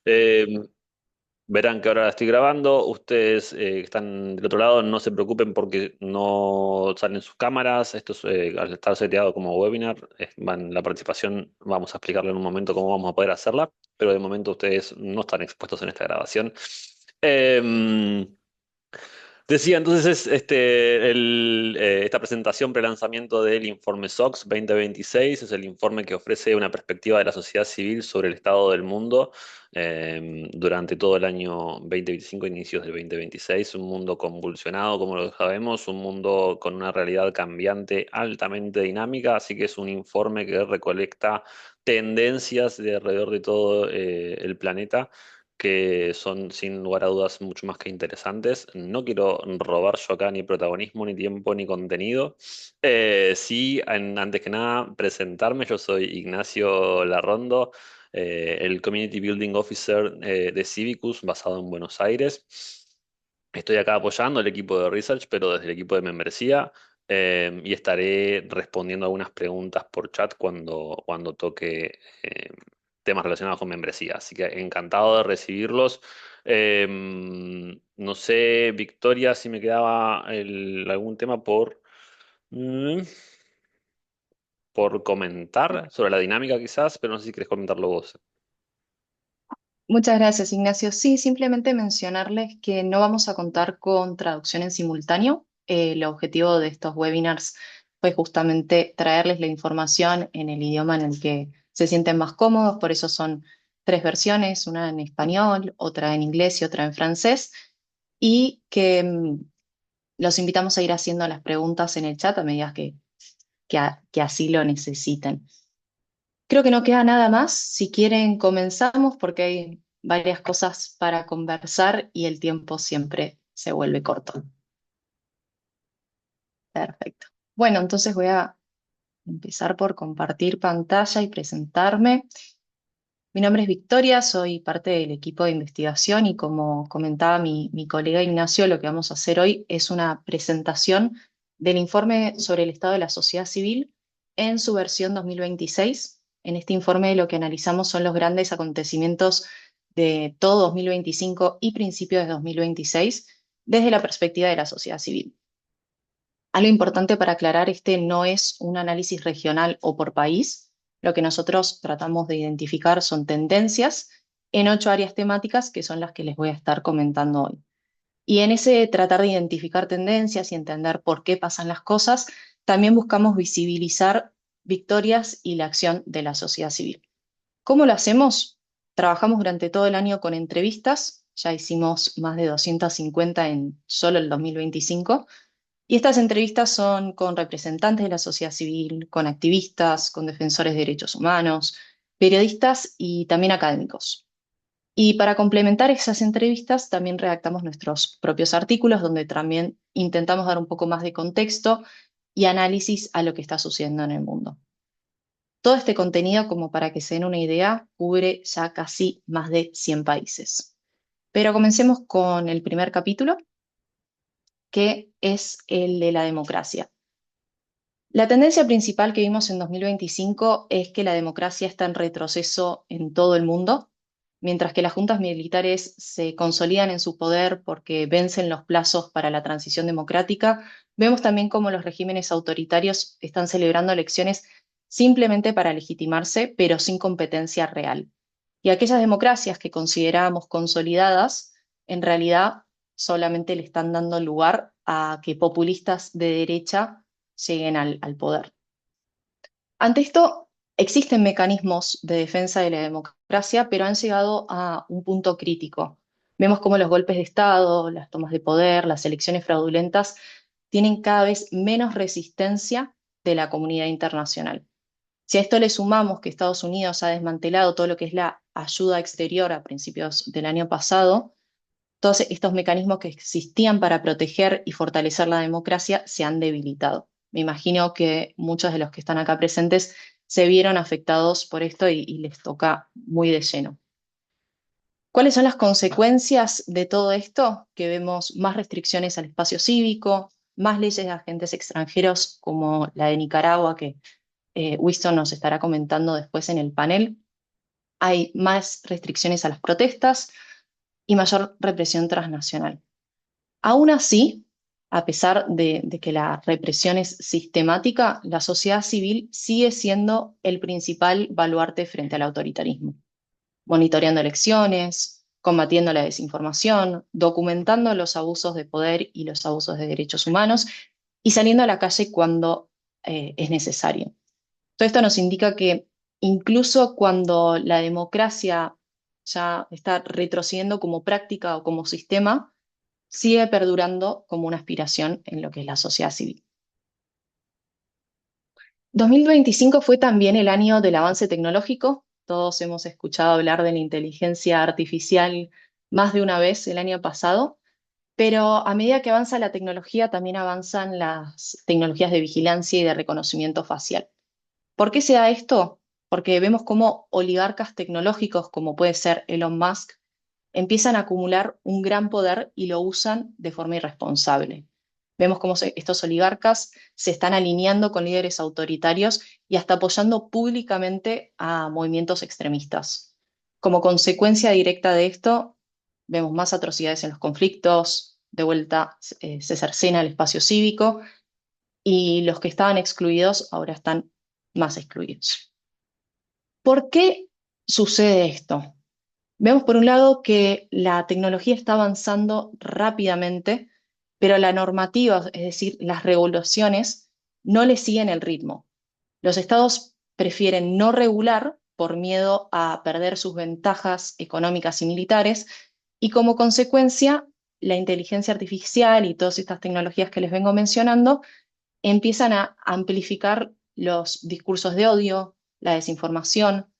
Eh, Verán que ahora la estoy grabando. Ustedes que están del otro lado, no se preocupen porque no salen sus cámaras. Esto es, al estar seteado como webinar, la participación, vamos a explicarle en un momento cómo vamos a poder hacerla, pero de momento ustedes no están expuestos en esta grabación. Em, Decía entonces esta presentación pre-lanzamiento del informe SOX 2026 es el informe que ofrece una perspectiva de la sociedad civil sobre el estado del mundo durante todo el año 2025, inicios del 2026. Un mundo convulsionado, como lo sabemos, un mundo con una realidad cambiante altamente dinámica, así que es un informe que recolecta tendencias de alrededor de todo el planeta que son sin lugar a dudas mucho más que interesantes. No quiero robar yo acá ni protagonismo, ni tiempo, ni contenido. Sí, antes que nada, presentarme. Yo soy Ignacio Larrondo, el Community Building Officer de Civicus, basado en Buenos Aires. Estoy acá apoyando el equipo de research, pero desde el equipo de membresía, y estaré respondiendo algunas preguntas por chat cuando toque temas relacionados con membresía. Así que encantado de recibirlos. No sé, Victoria, si me quedaba algún tema mm, por comentar sobre la dinámica quizás, pero no sé si querés comentarlo vos. Muchas gracias, Ignacio. Sí, simplemente mencionarles que no vamos a contar con traducción en simultáneo. El objetivo de estos webinars fue justamente traerles la información en el idioma en el que se sienten más cómodos, por eso son tres versiones, una en español, otra en inglés y otra en francés, y que los invitamos a ir haciendo las preguntas en el chat a medida que así lo necesiten. Creo que no queda nada más. Si quieren, comenzamos porque hay varias cosas para conversar y el tiempo siempre se vuelve corto. Perfecto. Bueno, entonces voy a empezar por compartir pantalla y presentarme. Mi nombre es Victoria, soy parte del equipo de investigación y como comentaba mi colega Ignacio, lo que vamos a hacer hoy es una presentación del informe sobre el estado de la sociedad civil en su versión 2026. En este informe lo que analizamos son los grandes acontecimientos de todo 2025 y principios de 2026 desde la perspectiva de la sociedad civil. Algo importante para aclarar, este no es un análisis regional o por país. Lo que nosotros tratamos de identificar son tendencias en 8 áreas temáticas que son las que les voy a estar comentando hoy. Y en ese tratar de identificar tendencias y entender por qué pasan las cosas, también buscamos visibilizar victorias y la acción de la sociedad civil. ¿Cómo lo hacemos? Trabajamos durante todo el año con entrevistas, ya hicimos más de 250 en solo el 2025, y estas entrevistas son con representantes de la sociedad civil, con activistas, con defensores de derechos humanos, periodistas y también académicos. Y para complementar esas entrevistas también redactamos nuestros propios artículos donde también intentamos dar un poco más de contexto y análisis a lo que está sucediendo en el mundo. Todo este contenido, como para que se den una idea, cubre ya casi más de 100 países. Pero comencemos con el primer capítulo, que es el de la democracia. La tendencia principal que vimos en 2025 es que la democracia está en retroceso en todo el mundo, mientras que las juntas militares se consolidan en su poder porque vencen los plazos para la transición democrática. Vemos también cómo los regímenes autoritarios están celebrando elecciones simplemente para legitimarse, pero sin competencia real. Y aquellas democracias que considerábamos consolidadas, en realidad solamente le están dando lugar a que populistas de derecha lleguen al poder. Ante esto, existen mecanismos de defensa de la democracia, pero han llegado a un punto crítico. Vemos cómo los golpes de Estado, las tomas de poder, las elecciones fraudulentas tienen cada vez menos resistencia de la comunidad internacional. Si a esto le sumamos que Estados Unidos ha desmantelado todo lo que es la ayuda exterior a principios del año pasado, todos estos mecanismos que existían para proteger y fortalecer la democracia se han debilitado. Me imagino que muchos de los que están acá presentes se vieron afectados por esto y les toca muy de lleno. ¿Cuáles son las consecuencias de todo esto? Que vemos más restricciones al espacio cívico, más leyes de agentes extranjeros como la de Nicaragua, que Winston nos estará comentando después en el panel, hay más restricciones a las protestas y mayor represión transnacional. Aún así, a pesar de que la represión es sistemática, la sociedad civil sigue siendo el principal baluarte frente al autoritarismo, monitoreando elecciones, combatiendo la desinformación, documentando los abusos de poder y los abusos de derechos humanos y saliendo a la calle cuando es necesario. Todo esto nos indica que incluso cuando la democracia ya está retrocediendo como práctica o como sistema, sigue perdurando como una aspiración en lo que es la sociedad civil. 2025 fue también el año del avance tecnológico. Todos hemos escuchado hablar de la inteligencia artificial más de una vez el año pasado, pero a medida que avanza la tecnología, también avanzan las tecnologías de vigilancia y de reconocimiento facial. ¿Por qué se da esto? Porque vemos cómo oligarcas tecnológicos, como puede ser Elon Musk, empiezan a acumular un gran poder y lo usan de forma irresponsable. Vemos cómo estos oligarcas se están alineando con líderes autoritarios y hasta apoyando públicamente a movimientos extremistas. Como consecuencia directa de esto, vemos más atrocidades en los conflictos, de vuelta se cercena el espacio cívico y los que estaban excluidos ahora están más excluidos. ¿Por qué sucede esto? Vemos por un lado que la tecnología está avanzando rápidamente, pero la normativa, es decir, las regulaciones, no le siguen el ritmo. Los estados prefieren no regular por miedo a perder sus ventajas económicas y militares, y como consecuencia, la inteligencia artificial y todas estas tecnologías que les vengo mencionando empiezan a amplificar los discursos de odio, la desinformación,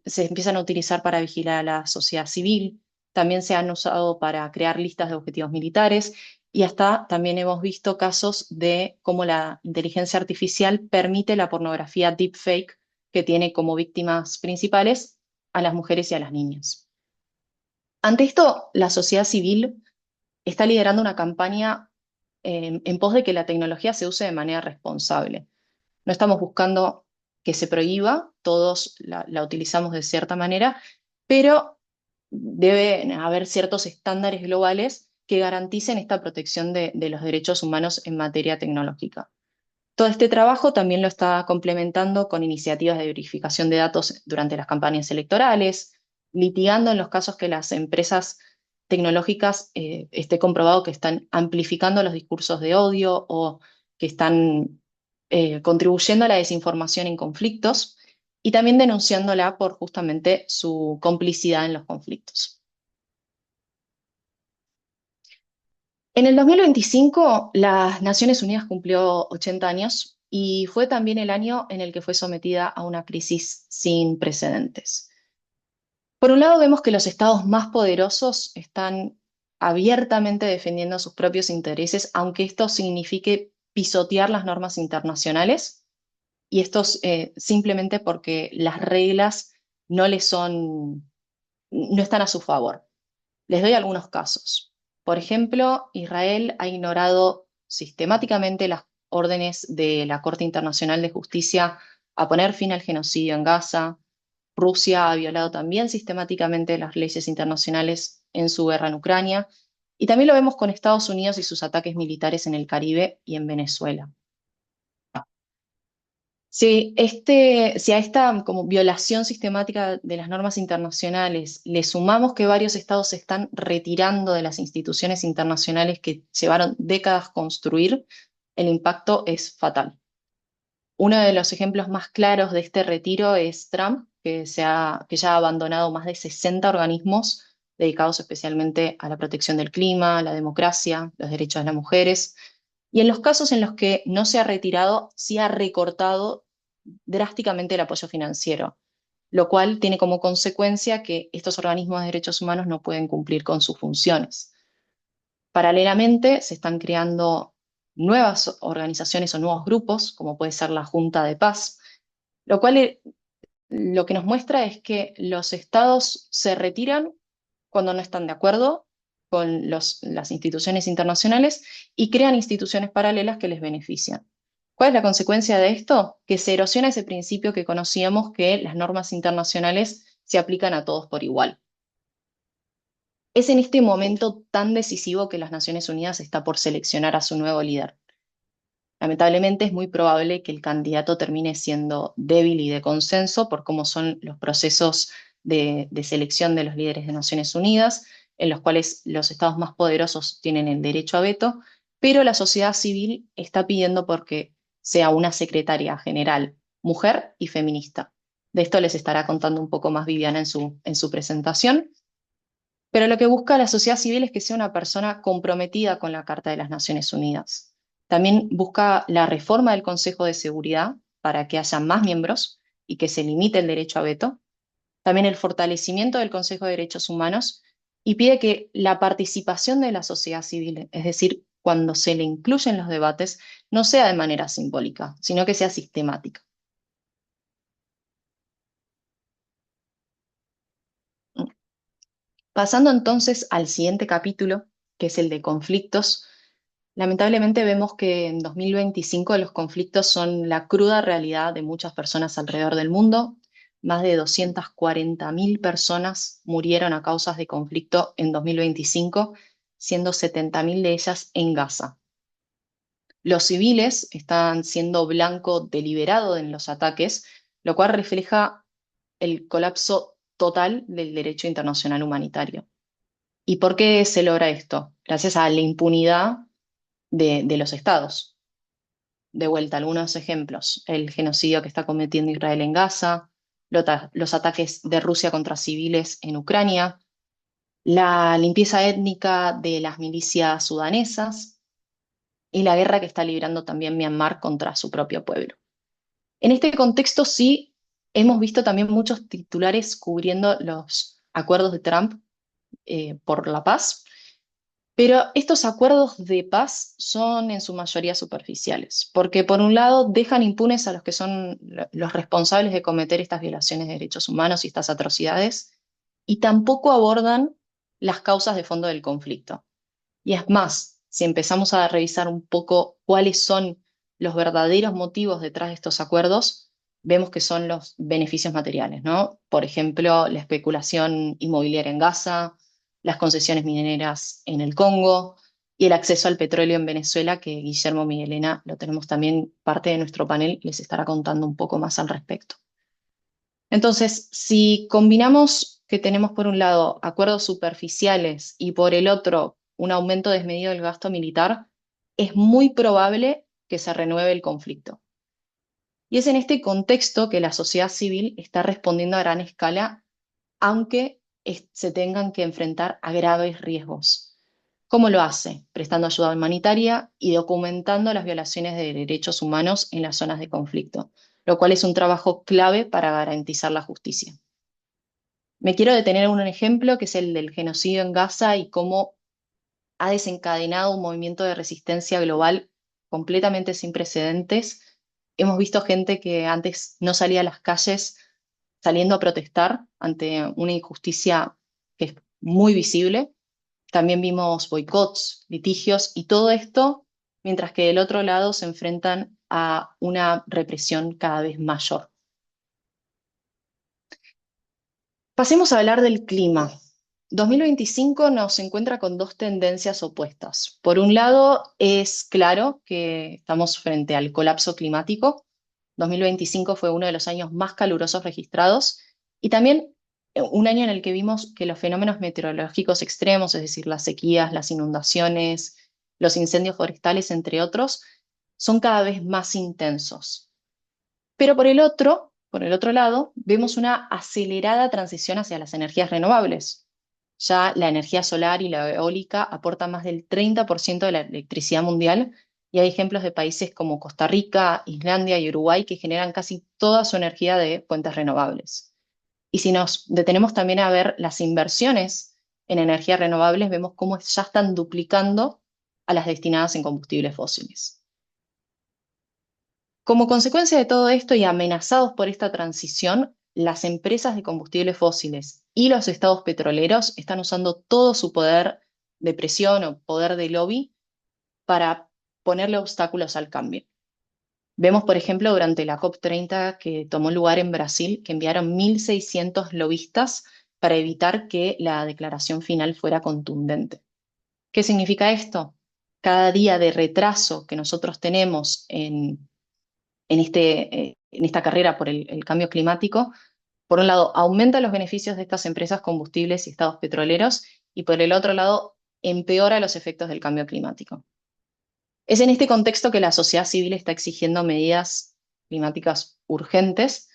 se empiezan a utilizar para vigilar a la sociedad civil, también se han usado para crear listas de objetivos militares y hasta también hemos visto casos de cómo la inteligencia artificial permite la pornografía deepfake que tiene como víctimas principales a las mujeres y a las niñas. Ante esto, la sociedad civil está liderando una campaña en pos de que la tecnología se use de manera responsable. No estamos buscando que se prohíba, todos la utilizamos de cierta manera, pero deben haber ciertos estándares globales que garanticen esta protección de los derechos humanos en materia tecnológica. Todo este trabajo también lo está complementando con iniciativas de verificación de datos durante las campañas electorales, litigando en los casos que las empresas tecnológicas esté comprobado que están amplificando los discursos de odio o que están contribuyendo a la desinformación en conflictos y también denunciándola por justamente su complicidad en los conflictos. En el 2025, las Naciones Unidas cumplió 80 años y fue también el año en el que fue sometida a una crisis sin precedentes. Por un lado, vemos que los estados más poderosos están abiertamente defendiendo sus propios intereses, aunque esto signifique pisotear las normas internacionales, y esto simplemente porque las reglas no les son, no están a su favor. Les doy algunos casos. Por ejemplo, Israel ha ignorado sistemáticamente las órdenes de la Corte Internacional de Justicia a poner fin al genocidio en Gaza. Rusia ha violado también sistemáticamente las leyes internacionales en su guerra en Ucrania. Y también lo vemos con Estados Unidos y sus ataques militares en el Caribe y en Venezuela. Si a esta como violación sistemática de las normas internacionales le sumamos que varios estados se están retirando de las instituciones internacionales que llevaron décadas construir, el impacto es fatal. Uno de los ejemplos más claros de este retiro es Trump, que ya ha abandonado más de 60 organismos dedicados especialmente a la protección del clima, la democracia, los derechos de las mujeres. Y en los casos en los que no se ha retirado, sí ha recortado drásticamente el apoyo financiero, lo cual tiene como consecuencia que estos organismos de derechos humanos no pueden cumplir con sus funciones. Paralelamente, se están creando nuevas organizaciones o nuevos grupos, como puede ser la Junta de Paz, lo cual lo que nos muestra es que los estados se retiran cuando no están de acuerdo con las instituciones internacionales y crean instituciones paralelas que les benefician. ¿Cuál es la consecuencia de esto? Que se erosiona ese principio que conocíamos que las normas internacionales se aplican a todos por igual. Es en este momento tan decisivo que las Naciones Unidas está por seleccionar a su nuevo líder. Lamentablemente es muy probable que el candidato termine siendo débil y de consenso por cómo son los procesos de selección de los líderes de Naciones Unidas, en los cuales los estados más poderosos tienen el derecho a veto, pero la sociedad civil está pidiendo porque sea una secretaria general mujer y feminista. De esto les estará contando un poco más Viviana en su presentación. Pero lo que busca la sociedad civil es que sea una persona comprometida con la Carta de las Naciones Unidas. También busca la reforma del Consejo de Seguridad para que haya más miembros y que se limite el derecho a veto. También el fortalecimiento del Consejo de Derechos Humanos y pide que la participación de la sociedad civil, es decir, cuando se le incluye en los debates, no sea de manera simbólica, sino que sea sistemática. Pasando entonces al siguiente capítulo, que es el de conflictos. Lamentablemente vemos que en 2025 los conflictos son la cruda realidad de muchas personas alrededor del mundo. Más de 240.000 personas murieron a causas de conflicto en 2025, siendo 70.000 de ellas en Gaza. Los civiles están siendo blanco deliberado en los ataques, lo cual refleja el colapso total del derecho internacional humanitario. ¿Y por qué se logra esto? Gracias a la impunidad de los estados. De vuelta, algunos ejemplos. El genocidio que está cometiendo Israel en Gaza, los ataques de Rusia contra civiles en Ucrania, la limpieza étnica de las milicias sudanesas y la guerra que está librando también Myanmar contra su propio pueblo. En este contexto sí hemos visto también muchos titulares cubriendo los acuerdos de Trump por la paz. Pero estos acuerdos de paz son en su mayoría superficiales, porque por un lado dejan impunes a los que son los responsables de cometer estas violaciones de derechos humanos y estas atrocidades, y tampoco abordan las causas de fondo del conflicto. Y es más, si empezamos a revisar un poco cuáles son los verdaderos motivos detrás de estos acuerdos, vemos que son los beneficios materiales, ¿no? Por ejemplo, la especulación inmobiliaria en Gaza, las concesiones mineras en el Congo y el acceso al petróleo en Venezuela, que Guillermo Miguelena lo tenemos también parte de nuestro panel, les estará contando un poco más al respecto. Entonces, si combinamos que tenemos por un lado acuerdos superficiales y por el otro un aumento desmedido del gasto militar, es muy probable que se renueve el conflicto. Y es en este contexto que la sociedad civil está respondiendo a gran escala, aunque se tengan que enfrentar a graves riesgos. ¿Cómo lo hace? Prestando ayuda humanitaria y documentando las violaciones de derechos humanos en las zonas de conflicto, lo cual es un trabajo clave para garantizar la justicia. Me quiero detener en un ejemplo que es el del genocidio en Gaza y cómo ha desencadenado un movimiento de resistencia global completamente sin precedentes. Hemos visto gente que antes no salía a las calles saliendo a protestar ante una injusticia que es muy visible. También vimos boicots, litigios y todo esto, mientras que del otro lado se enfrentan a una represión cada vez mayor. Pasemos a hablar del clima. 2025 nos encuentra con dos tendencias opuestas. Por un lado, es claro que estamos frente al colapso climático. 2025 fue uno de los años más calurosos registrados y también un año en el que vimos que los fenómenos meteorológicos extremos, es decir, las sequías, las inundaciones, los incendios forestales, entre otros, son cada vez más intensos. Pero por el otro lado, vemos una acelerada transición hacia las energías renovables. Ya la energía solar y la eólica aportan más del 30% de la electricidad mundial y hay ejemplos de países como Costa Rica, Islandia y Uruguay que generan casi toda su energía de fuentes renovables. Y si nos detenemos también a ver las inversiones en energías renovables, vemos cómo ya están duplicando a las destinadas en combustibles fósiles. Como consecuencia de todo esto y amenazados por esta transición, las empresas de combustibles fósiles y los estados petroleros están usando todo su poder de presión o poder de lobby para ponerle obstáculos al cambio. Vemos, por ejemplo, durante la COP30 que tomó lugar en Brasil, que enviaron 1.600 lobistas para evitar que la declaración final fuera contundente. ¿Qué significa esto? Cada día de retraso que nosotros tenemos en esta carrera por el cambio climático, por un lado, aumenta los beneficios de estas empresas combustibles y estados petroleros, y por el otro lado, empeora los efectos del cambio climático. Es en este contexto que la sociedad civil está exigiendo medidas climáticas urgentes,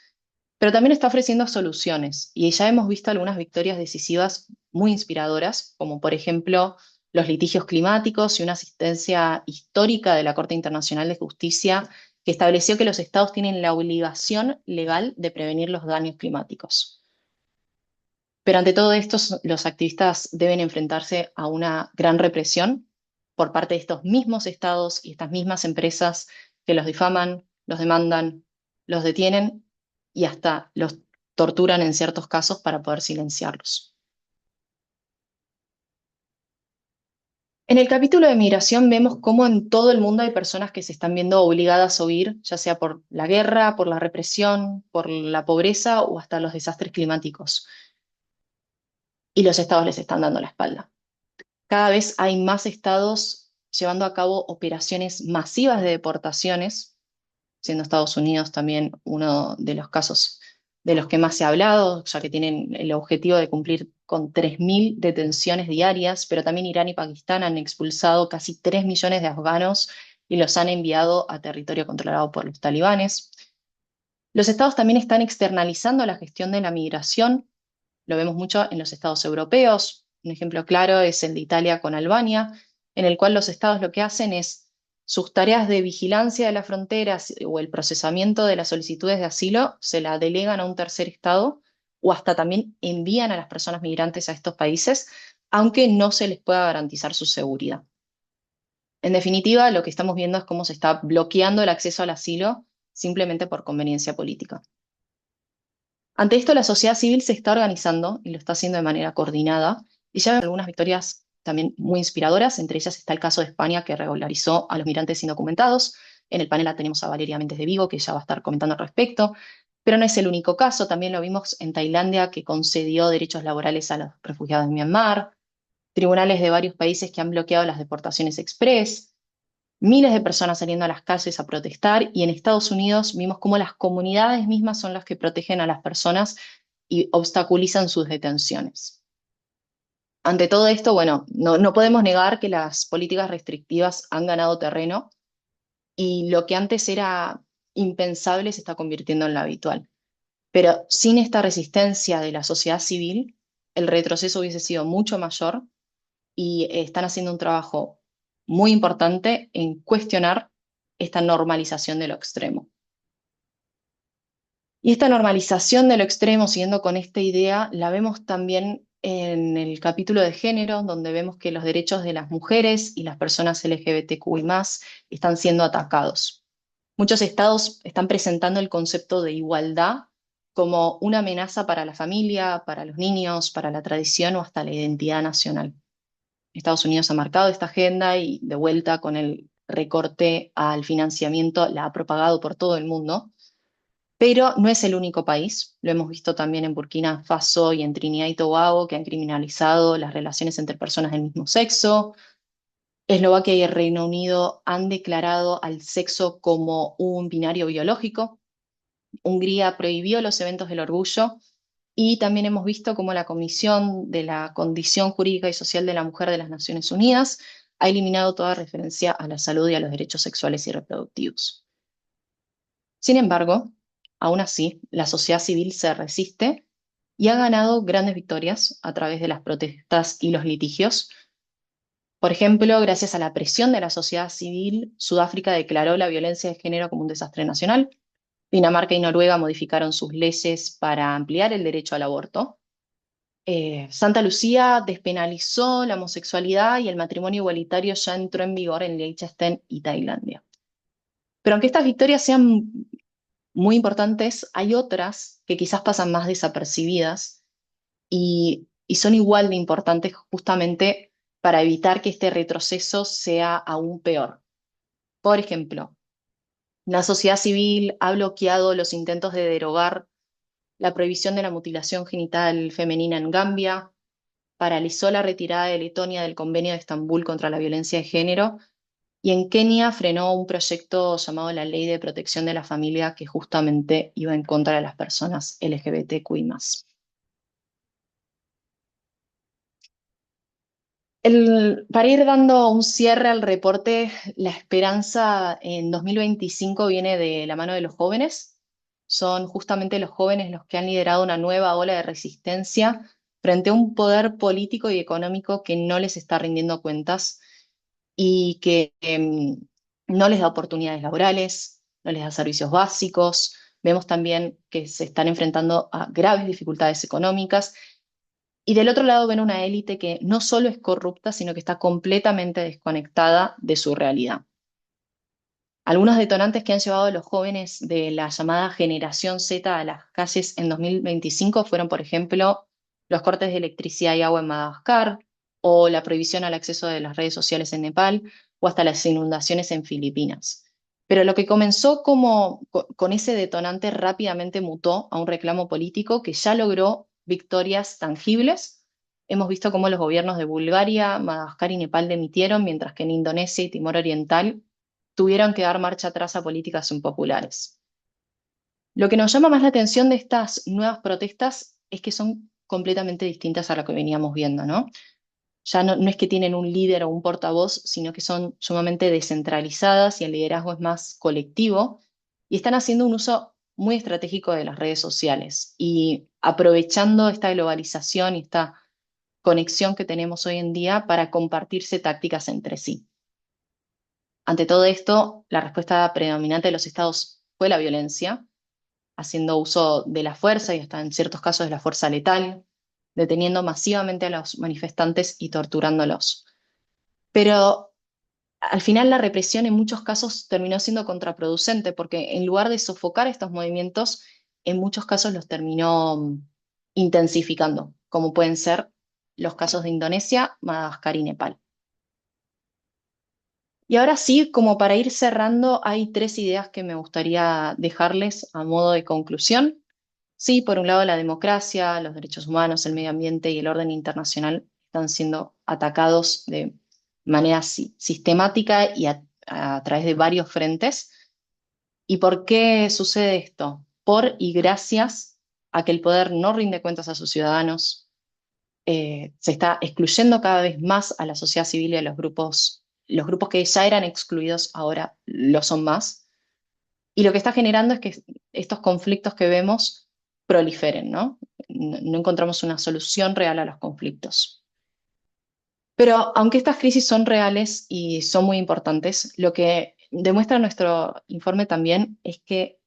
pero también está ofreciendo soluciones. Y ya hemos visto algunas victorias decisivas muy inspiradoras, como por ejemplo los litigios climáticos y una asistencia histórica de la Corte Internacional de Justicia que estableció que los estados tienen la obligación legal de prevenir los daños climáticos. Pero ante todo esto, los activistas deben enfrentarse a una gran represión por parte de estos mismos estados y estas mismas empresas que los difaman, los demandan, los detienen y hasta los torturan en ciertos casos para poder silenciarlos. En el capítulo de migración vemos cómo en todo el mundo hay personas que se están viendo obligadas a huir, ya sea por la guerra, por la represión, por la pobreza o hasta los desastres climáticos. Y los estados les están dando la espalda. Cada vez hay más estados llevando a cabo operaciones masivas de deportaciones, siendo Estados Unidos también uno de los casos de los que más se ha hablado, ya que tienen el objetivo de cumplir con 3.000 detenciones diarias, pero también Irán y Pakistán han expulsado casi 3 millones de afganos y los han enviado a territorio controlado por los talibanes. Los estados también están externalizando la gestión de la migración, lo vemos mucho en los estados europeos. Un ejemplo claro es el de Italia con Albania, en el cual los estados lo que hacen es sus tareas de vigilancia de las fronteras o el procesamiento de las solicitudes de asilo se la delegan a un tercer estado o hasta también envían a las personas migrantes a estos países, aunque no se les pueda garantizar su seguridad. En definitiva, lo que estamos viendo es cómo se está bloqueando el acceso al asilo simplemente por conveniencia política. Ante esto, la sociedad civil se está organizando y lo está haciendo de manera coordinada, y ya vemos algunas victorias también muy inspiradoras. Entre ellas está el caso de España, que regularizó a los migrantes indocumentados. En el panel la tenemos a Valeria Méndez de Vigo, que ya va a estar comentando al respecto. Pero no es el único caso, también lo vimos en Tailandia, que concedió derechos laborales a los refugiados de Myanmar, tribunales de varios países que han bloqueado las deportaciones express, miles de personas saliendo a las calles a protestar, y en Estados Unidos vimos cómo las comunidades mismas son las que protegen a las personas y obstaculizan sus detenciones. Ante todo esto, bueno, no podemos negar que las políticas restrictivas han ganado terreno y lo que antes era impensable se está convirtiendo en lo habitual. Pero sin esta resistencia de la sociedad civil, el retroceso hubiese sido mucho mayor, y están haciendo un trabajo muy importante en cuestionar esta normalización de lo extremo. Y esta normalización de lo extremo, siguiendo con esta idea, la vemos también en el capítulo de género, donde vemos que los derechos de las mujeres y las personas LGBTQI+ están siendo atacados. Muchos estados están presentando el concepto de igualdad como una amenaza para la familia, para los niños, para la tradición o hasta la identidad nacional. Estados Unidos ha marcado esta agenda y de vuelta con el recorte al financiamiento la ha propagado por todo el mundo, pero no es el único país. Lo hemos visto también en Burkina Faso y en Trinidad y Tobago, que han criminalizado las relaciones entre personas del mismo sexo. Eslovaquia y el Reino Unido han declarado al sexo como un binario biológico. Hungría prohibió los eventos del orgullo, y también hemos visto cómo la Comisión de la Condición Jurídica y Social de la Mujer de las Naciones Unidas ha eliminado toda referencia a la salud y a los derechos sexuales y reproductivos. Sin embargo, aún así, la sociedad civil se resiste y ha ganado grandes victorias a través de las protestas y los litigios. Por ejemplo, gracias a la presión de la sociedad civil, Sudáfrica declaró la violencia de género como un desastre nacional. Dinamarca y Noruega modificaron sus leyes para ampliar el derecho al aborto. Santa Lucía despenalizó la homosexualidad y el matrimonio igualitario ya entró en vigor en Liechtenstein y Tailandia. Pero aunque estas victorias sean muy importantes, hay otras que quizás pasan más desapercibidas y son igual de importantes justamente para evitar que este retroceso sea aún peor. Por ejemplo, La sociedad civil ha bloqueado los intentos de derogar la prohibición de la mutilación genital femenina en Gambia, paralizó la retirada de Letonia del Convenio de Estambul contra la violencia de género y en Kenia frenó un proyecto llamado la Ley de Protección de la Familia que justamente iba en contra de las personas LGBTQI+. Para ir dando un cierre al reporte, la esperanza en 2025 viene de la mano de los jóvenes. Son justamente los jóvenes los que han liderado una nueva ola de resistencia frente a un poder político y económico que no les está rindiendo cuentas y que no les da oportunidades laborales, no les da servicios básicos. Vemos también que se están enfrentando a graves dificultades económicas y del otro lado ven una élite que no solo es corrupta, sino que está completamente desconectada de su realidad. Algunos detonantes que han llevado a los jóvenes de la llamada generación Z a las calles en 2025 fueron, por ejemplo, los cortes de electricidad y agua en Madagascar, o la prohibición al acceso de las redes sociales en Nepal, o hasta las inundaciones en Filipinas. Pero lo que comenzó con ese detonante rápidamente mutó a un reclamo político que ya logró victorias tangibles. Hemos visto cómo los gobiernos de Bulgaria, Madagascar y Nepal dimitieron, mientras que en Indonesia y Timor Oriental tuvieron que dar marcha atrás a políticas impopulares. Lo que nos llama más la atención de estas nuevas protestas es que son completamente distintas a lo que veníamos viendo, ¿no? Ya no es que tienen un líder o un portavoz, sino que son sumamente descentralizadas y el liderazgo es más colectivo y están haciendo un uso muy estratégico de las redes sociales y aprovechando esta globalización y esta conexión que tenemos hoy en día para compartirse tácticas entre sí. Ante todo esto, la respuesta predominante de los estados fue la violencia, haciendo uso de la fuerza y hasta en ciertos casos de la fuerza letal, deteniendo masivamente a los manifestantes y torturándolos. Pero al final la represión en muchos casos terminó siendo contraproducente porque en lugar de sofocar estos movimientos, en muchos casos los terminó intensificando, como pueden ser los casos de Indonesia, Madagascar y Nepal. Y ahora sí, como para ir cerrando, hay tres ideas que me gustaría dejarles a modo de conclusión. Sí, por un lado, la democracia, los derechos humanos, el medio ambiente y el orden internacional están siendo atacados de manera sistemática y a través de varios frentes. ¿Y por qué sucede esto? Por y gracias a que el poder no rinde cuentas a sus ciudadanos, se está excluyendo cada vez más a la sociedad civil y a los grupos que ya eran excluidos ahora lo son más. Y lo que está generando es que estos conflictos que vemos proliferen, ¿no? No encontramos una solución real a los conflictos. Pero aunque estas crisis son reales y son muy importantes, lo que demuestra nuestro informe también es que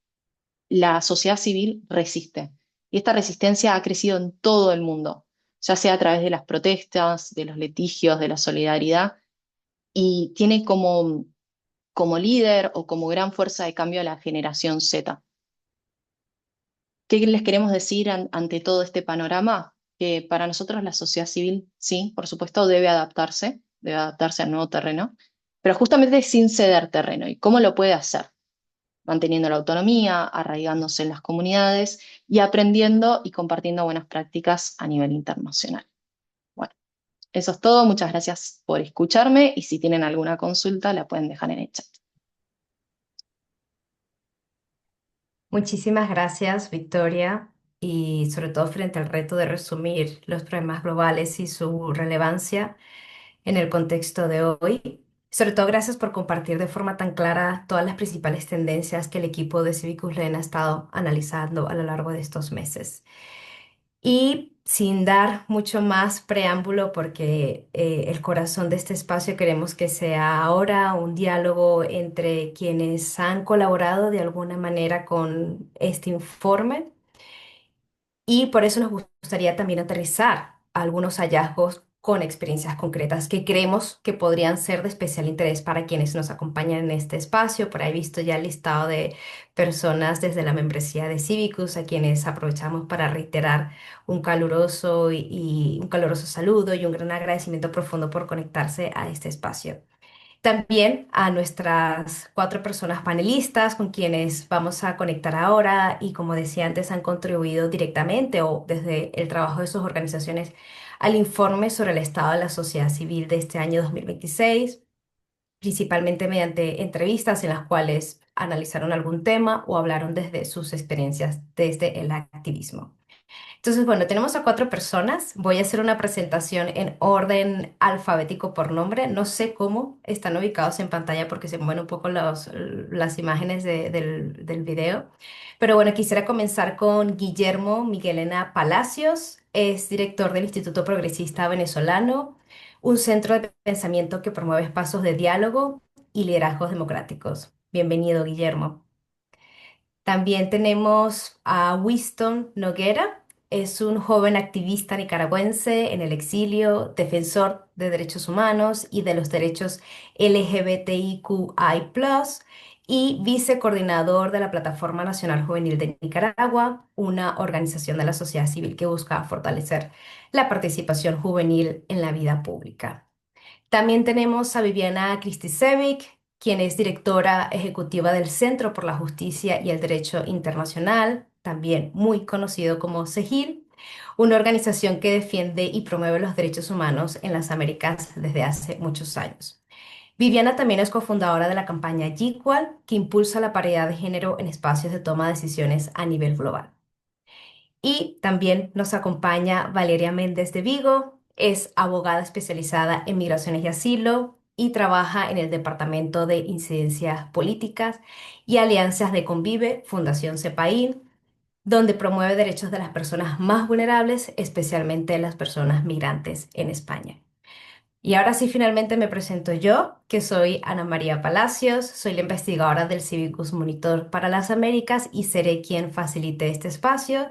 la sociedad civil resiste. Y esta resistencia ha crecido en todo el mundo, ya sea a través de las protestas, de los litigios, de la solidaridad, y tiene como líder o como gran fuerza de cambio a la generación Z. ¿Qué les queremos decir ante todo este panorama? Que para nosotros la sociedad civil, sí, por supuesto, debe adaptarse al nuevo terreno, pero justamente sin ceder terreno. ¿Y cómo lo puede hacer? Manteniendo la autonomía, arraigándose en las comunidades y aprendiendo y compartiendo buenas prácticas a nivel internacional. Bueno, eso es todo. Muchas gracias por escucharme y si tienen alguna consulta la pueden dejar en el chat. Muchísimas gracias, Victoria, y sobre todo frente al reto de resumir los problemas globales y su relevancia en el contexto de hoy. Sobre todo, gracias por compartir de forma tan clara todas las principales tendencias que el equipo de Civicus Len ha estado analizando a lo largo de estos meses. Y sin dar mucho más preámbulo, porque el corazón de este espacio queremos que sea ahora un diálogo entre quienes han colaborado de alguna manera con este informe y por eso nos gustaría también aterrizar algunos hallazgos con experiencias concretas que creemos que podrían ser de especial interés para quienes nos acompañan en este espacio. Por ahí he visto ya el listado de personas desde la membresía de Civicus, a quienes aprovechamos para reiterar un caluroso y un caluroso saludo y un gran agradecimiento profundo por conectarse a este espacio. También a nuestras cuatro personas panelistas con quienes vamos a conectar ahora y como decía antes han contribuido directamente o desde el trabajo de sus organizaciones al informe sobre el estado de la sociedad civil de este año 2026, principalmente mediante entrevistas en las cuales analizaron algún tema o hablaron desde sus experiencias desde el activismo. Entonces, bueno, tenemos a cuatro personas. Voy a hacer una presentación en orden alfabético por nombre. No sé cómo están ubicados en pantalla porque se mueven un poco las imágenes del video. Pero bueno, quisiera comenzar con Guillermo Miguelena Palacios. Es director del Instituto Progresista Venezolano, un centro de pensamiento que promueve espacios de diálogo y liderazgos democráticos. Bienvenido, Guillermo. También tenemos a Winston Noguera. Es un joven activista nicaragüense en el exilio, defensor de derechos humanos y de los derechos LGBTIQI+, y vicecoordinador de la Plataforma Nacional Juvenil de Nicaragua, una organización de la sociedad civil que busca fortalecer la participación juvenil en la vida pública. También tenemos a Viviana Kristisevic, quien es directora ejecutiva del Centro por la Justicia y el Derecho Internacional, también muy conocido como CEGIL, una organización que defiende y promueve los derechos humanos en las Américas desde hace muchos años. Viviana también es cofundadora de la campaña Equal, que impulsa la paridad de género en espacios de toma de decisiones a nivel global. Y también nos acompaña Valeria Méndez de Vigo, es abogada especializada en migraciones y asilo y trabaja en el Departamento de Incidencias Políticas y Alianzas de Convive, Fundación CEPAIN, donde promueve derechos de las personas más vulnerables, especialmente las personas migrantes en España. Y ahora sí, finalmente me presento yo, que soy Ana María Palacios, soy la investigadora del Civicus Monitor para las Américas y seré quien facilite este espacio,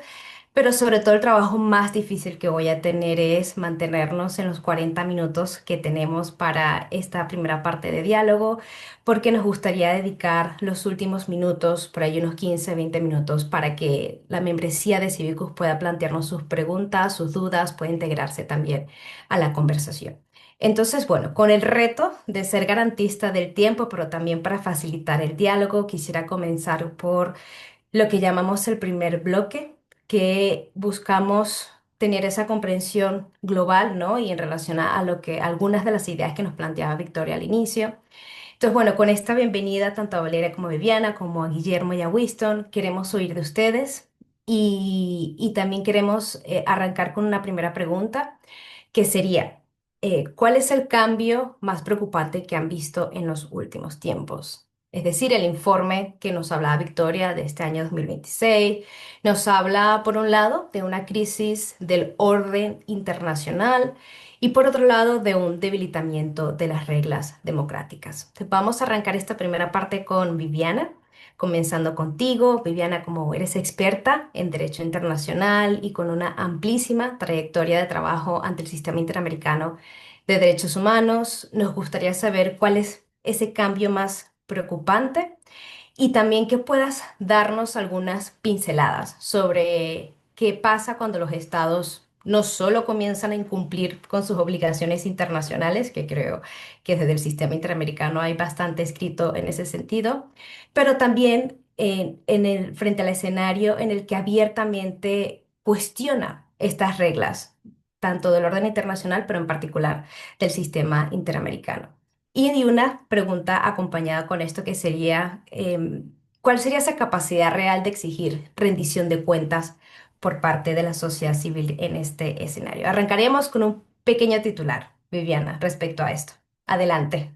pero sobre todo el trabajo más difícil que voy a tener es mantenernos en los 40 minutos que tenemos para esta primera parte de diálogo, porque nos gustaría dedicar los últimos minutos, por ahí unos 15, 20 minutos, para que la membresía de Civicus pueda plantearnos sus preguntas, sus dudas, pueda integrarse también a la conversación. Entonces, bueno, con el reto de ser garantista del tiempo, pero también para facilitar el diálogo, quisiera comenzar por lo que llamamos el primer bloque, que buscamos tener esa comprensión global, ¿no? Y en relación a lo que algunas de las ideas que nos planteaba Victoria al inicio. Entonces, bueno, con esta bienvenida tanto a Valeria como a Viviana, como a Guillermo y a Winston, queremos oír de ustedes y también queremos arrancar con una primera pregunta que sería, ¿cuál es el cambio más preocupante que han visto en los últimos tiempos? Es decir, el informe que nos hablaba Victoria de este año 2026 nos habla, por un lado, de una crisis del orden internacional y, por otro lado, de un debilitamiento de las reglas democráticas. Entonces, vamos a arrancar esta primera parte con Viviana. Comenzando contigo, Viviana, como eres experta en derecho internacional y con una amplísima trayectoria de trabajo ante el sistema interamericano de derechos humanos, nos gustaría saber cuál es ese cambio más preocupante y también que puedas darnos algunas pinceladas sobre qué pasa cuando los estados no solo comienzan a incumplir con sus obligaciones internacionales, que creo que desde el sistema interamericano hay bastante escrito en ese sentido, pero también frente al escenario en el que abiertamente cuestiona estas reglas, tanto del orden internacional, pero en particular del sistema interamericano. Y di una pregunta acompañada con esto que sería, ¿cuál sería esa capacidad real de exigir rendición de cuentas por parte de la sociedad civil en este escenario? Arrancaremos con un pequeño titular, Viviana, respecto a esto. Adelante.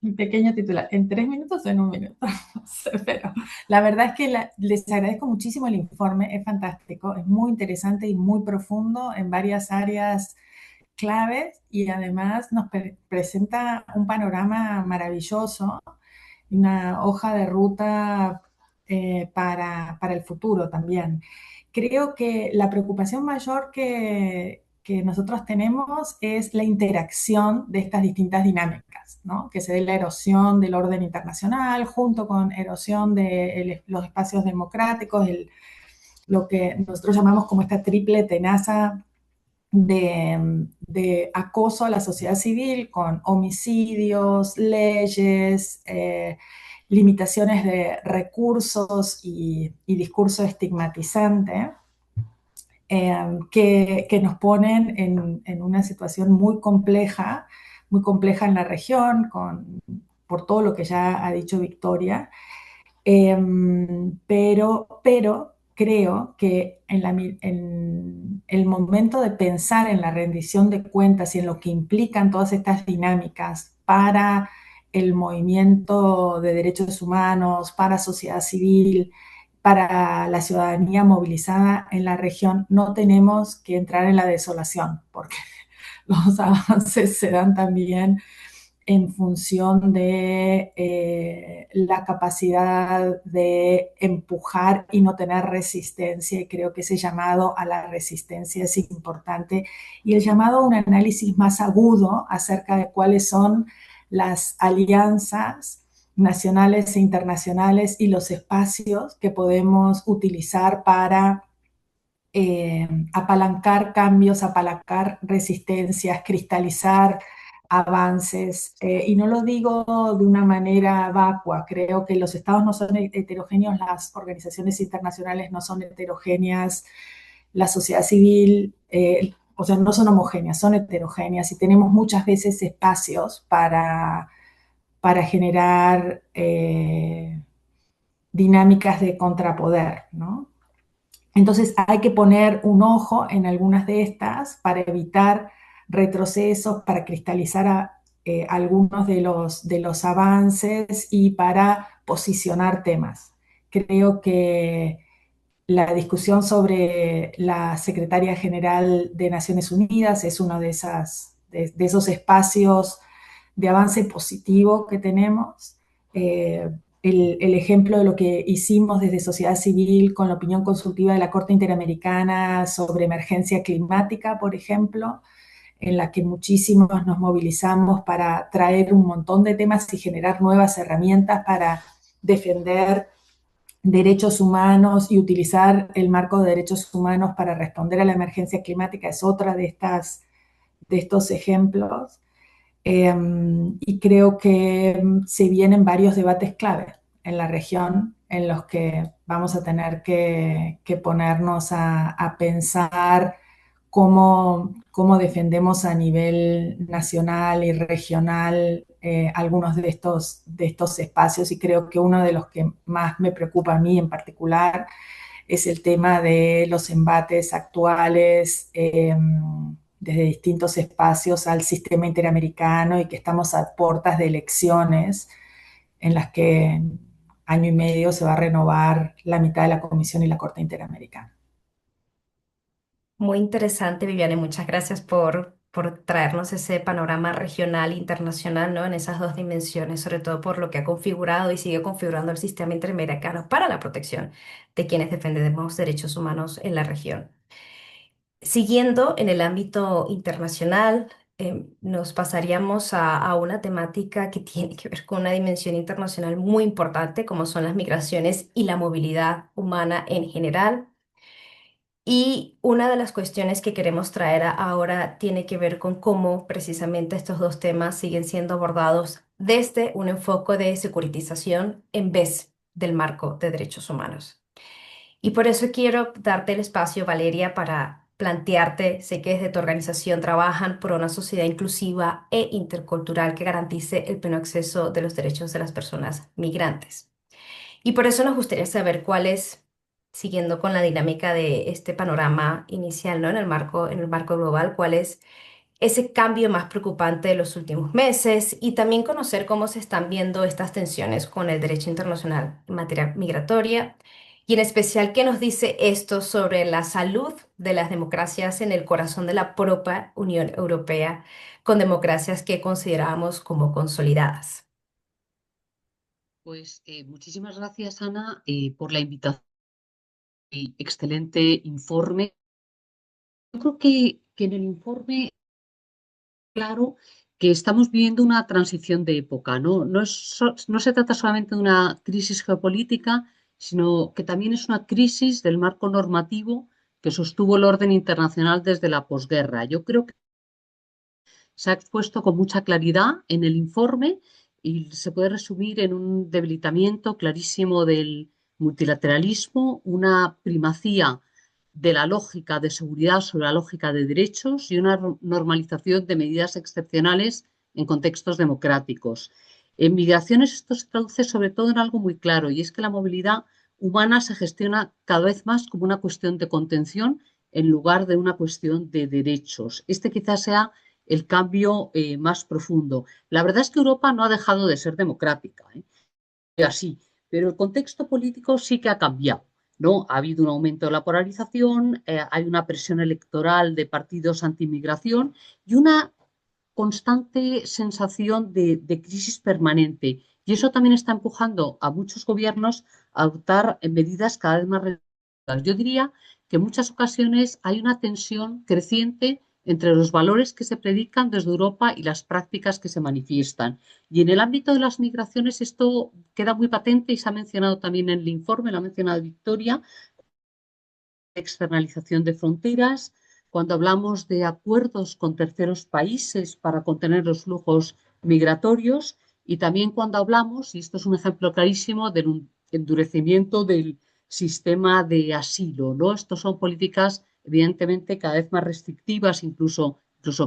Un pequeño titular, ¿en 3 minutos o en 1 minuto? No sé, pero la verdad es que les agradezco muchísimo el informe, es fantástico, es muy interesante y muy profundo en varias áreas claves y además nos presenta un panorama maravilloso, una hoja de ruta para el futuro también. Creo que la preocupación mayor que nosotros tenemos es la interacción de estas distintas dinámicas, ¿no? Que se dé la erosión del orden internacional junto con erosión de los espacios democráticos, lo que nosotros llamamos como esta triple tenaza de acoso a la sociedad civil con homicidios, leyes, limitaciones de recursos y discurso estigmatizante, que nos ponen en una situación muy compleja en la región, por todo lo que ya ha dicho Victoria. Pero creo que en el momento de pensar en la rendición de cuentas y en lo que implican todas estas dinámicas para el movimiento de derechos humanos, para sociedad civil, para la ciudadanía movilizada en la región, no tenemos que entrar en la desolación, porque los avances se dan también en función de la capacidad de empujar y no tener resistencia. Y creo que ese llamado a la resistencia es importante. Y el llamado a un análisis más agudo acerca de cuáles son las alianzas nacionales e internacionales y los espacios que podemos utilizar para apalancar cambios, apalancar resistencias, cristalizar avances. Y no lo digo de una manera vacua, creo que los estados no son heterogéneos, las organizaciones internacionales no son heterogéneas, la sociedad civil, o sea, no son homogéneas, son heterogéneas y tenemos muchas veces espacios para generar dinámicas de contrapoder, ¿no? Entonces hay que poner un ojo en algunas de estas para evitar retrocesos, para cristalizar algunos de los avances y para posicionar temas. Creo que la discusión sobre la Secretaria General de Naciones Unidas es uno de esos espacios de avance positivo que tenemos. El ejemplo de lo que hicimos desde sociedad civil con la opinión consultiva de la Corte Interamericana sobre emergencia climática, por ejemplo, en la que muchísimos nos movilizamos para traer un montón de temas y generar nuevas herramientas para defender derechos humanos y utilizar el marco de derechos humanos para responder a la emergencia climática, es otra de estos ejemplos. Y creo que se vienen varios debates clave en la región en los que vamos a tener que ponernos a pensar cómo defendemos a nivel nacional y regional algunos de estos espacios. Y creo que uno de los que más me preocupa a mí en particular es el tema de los embates actuales desde distintos espacios al sistema interamericano y que estamos a puertas de elecciones en las que en año y medio se va a renovar la mitad de la Comisión y la Corte Interamericana. Muy interesante, Viviane. Muchas gracias por traernos ese panorama regional e internacional, ¿no? En esas dos dimensiones, sobre todo por lo que ha configurado y sigue configurando el sistema interamericano para la protección de quienes defendemos derechos humanos en la región. Siguiendo en el ámbito internacional, nos pasaríamos a una temática que tiene que ver con una dimensión internacional muy importante, como son las migraciones y la movilidad humana en general. Y una de las cuestiones que queremos traer ahora tiene que ver con cómo precisamente estos dos temas siguen siendo abordados desde un enfoque de securitización en vez del marco de derechos humanos. Y por eso quiero darte el espacio, Valeria, para plantearte, sé que desde tu organización trabajan por una sociedad inclusiva e intercultural que garantice el pleno acceso de los derechos de las personas migrantes. Y por eso nos gustaría saber cuál es, siguiendo con la dinámica de este panorama inicial, ¿no? En el marco global, cuál es ese cambio más preocupante de los últimos meses y también conocer cómo se están viendo estas tensiones con el derecho internacional en materia migratoria y en especial qué nos dice esto sobre la salud de las democracias en el corazón de la propia Unión Europea, con democracias que consideramos como consolidadas. Pues muchísimas gracias, Ana, por la invitación y excelente informe. Yo creo que en el informe, claro, que estamos viviendo una transición de época, ¿no? No se trata solamente de una crisis geopolítica, sino que también es una crisis del marco normativo que sostuvo el orden internacional desde la posguerra. Yo creo que se ha expuesto con mucha claridad en el informe y se puede resumir en un debilitamiento clarísimo del multilateralismo, una primacía de la lógica de seguridad sobre la lógica de derechos y una normalización de medidas excepcionales en contextos democráticos. En migraciones esto se traduce sobre todo en algo muy claro, y es que la movilidad humana se gestiona cada vez más como una cuestión de contención en lugar de una cuestión de derechos. Este quizás sea el cambio más profundo. La verdad es que Europa no ha dejado de ser democrática, así, pero el contexto político sí que ha cambiado. ¿No? Ha habido un aumento de la polarización, hay una presión electoral de partidos anti-inmigración y una constante sensación de crisis permanente. Y eso también está empujando a muchos gobiernos a adoptar medidas cada vez más restrictivas. Yo diría que en muchas ocasiones hay una tensión creciente entre los valores que se predican desde Europa y las prácticas que se manifiestan. Y en el ámbito de las migraciones esto queda muy patente y se ha mencionado también en el informe, lo ha mencionado Victoria, externalización de fronteras, cuando hablamos de acuerdos con terceros países para contener los flujos migratorios y también cuando hablamos, y esto es un ejemplo clarísimo, del endurecimiento del sistema de asilo, ¿no? Estos son políticas evidentemente cada vez más restrictivas, incluso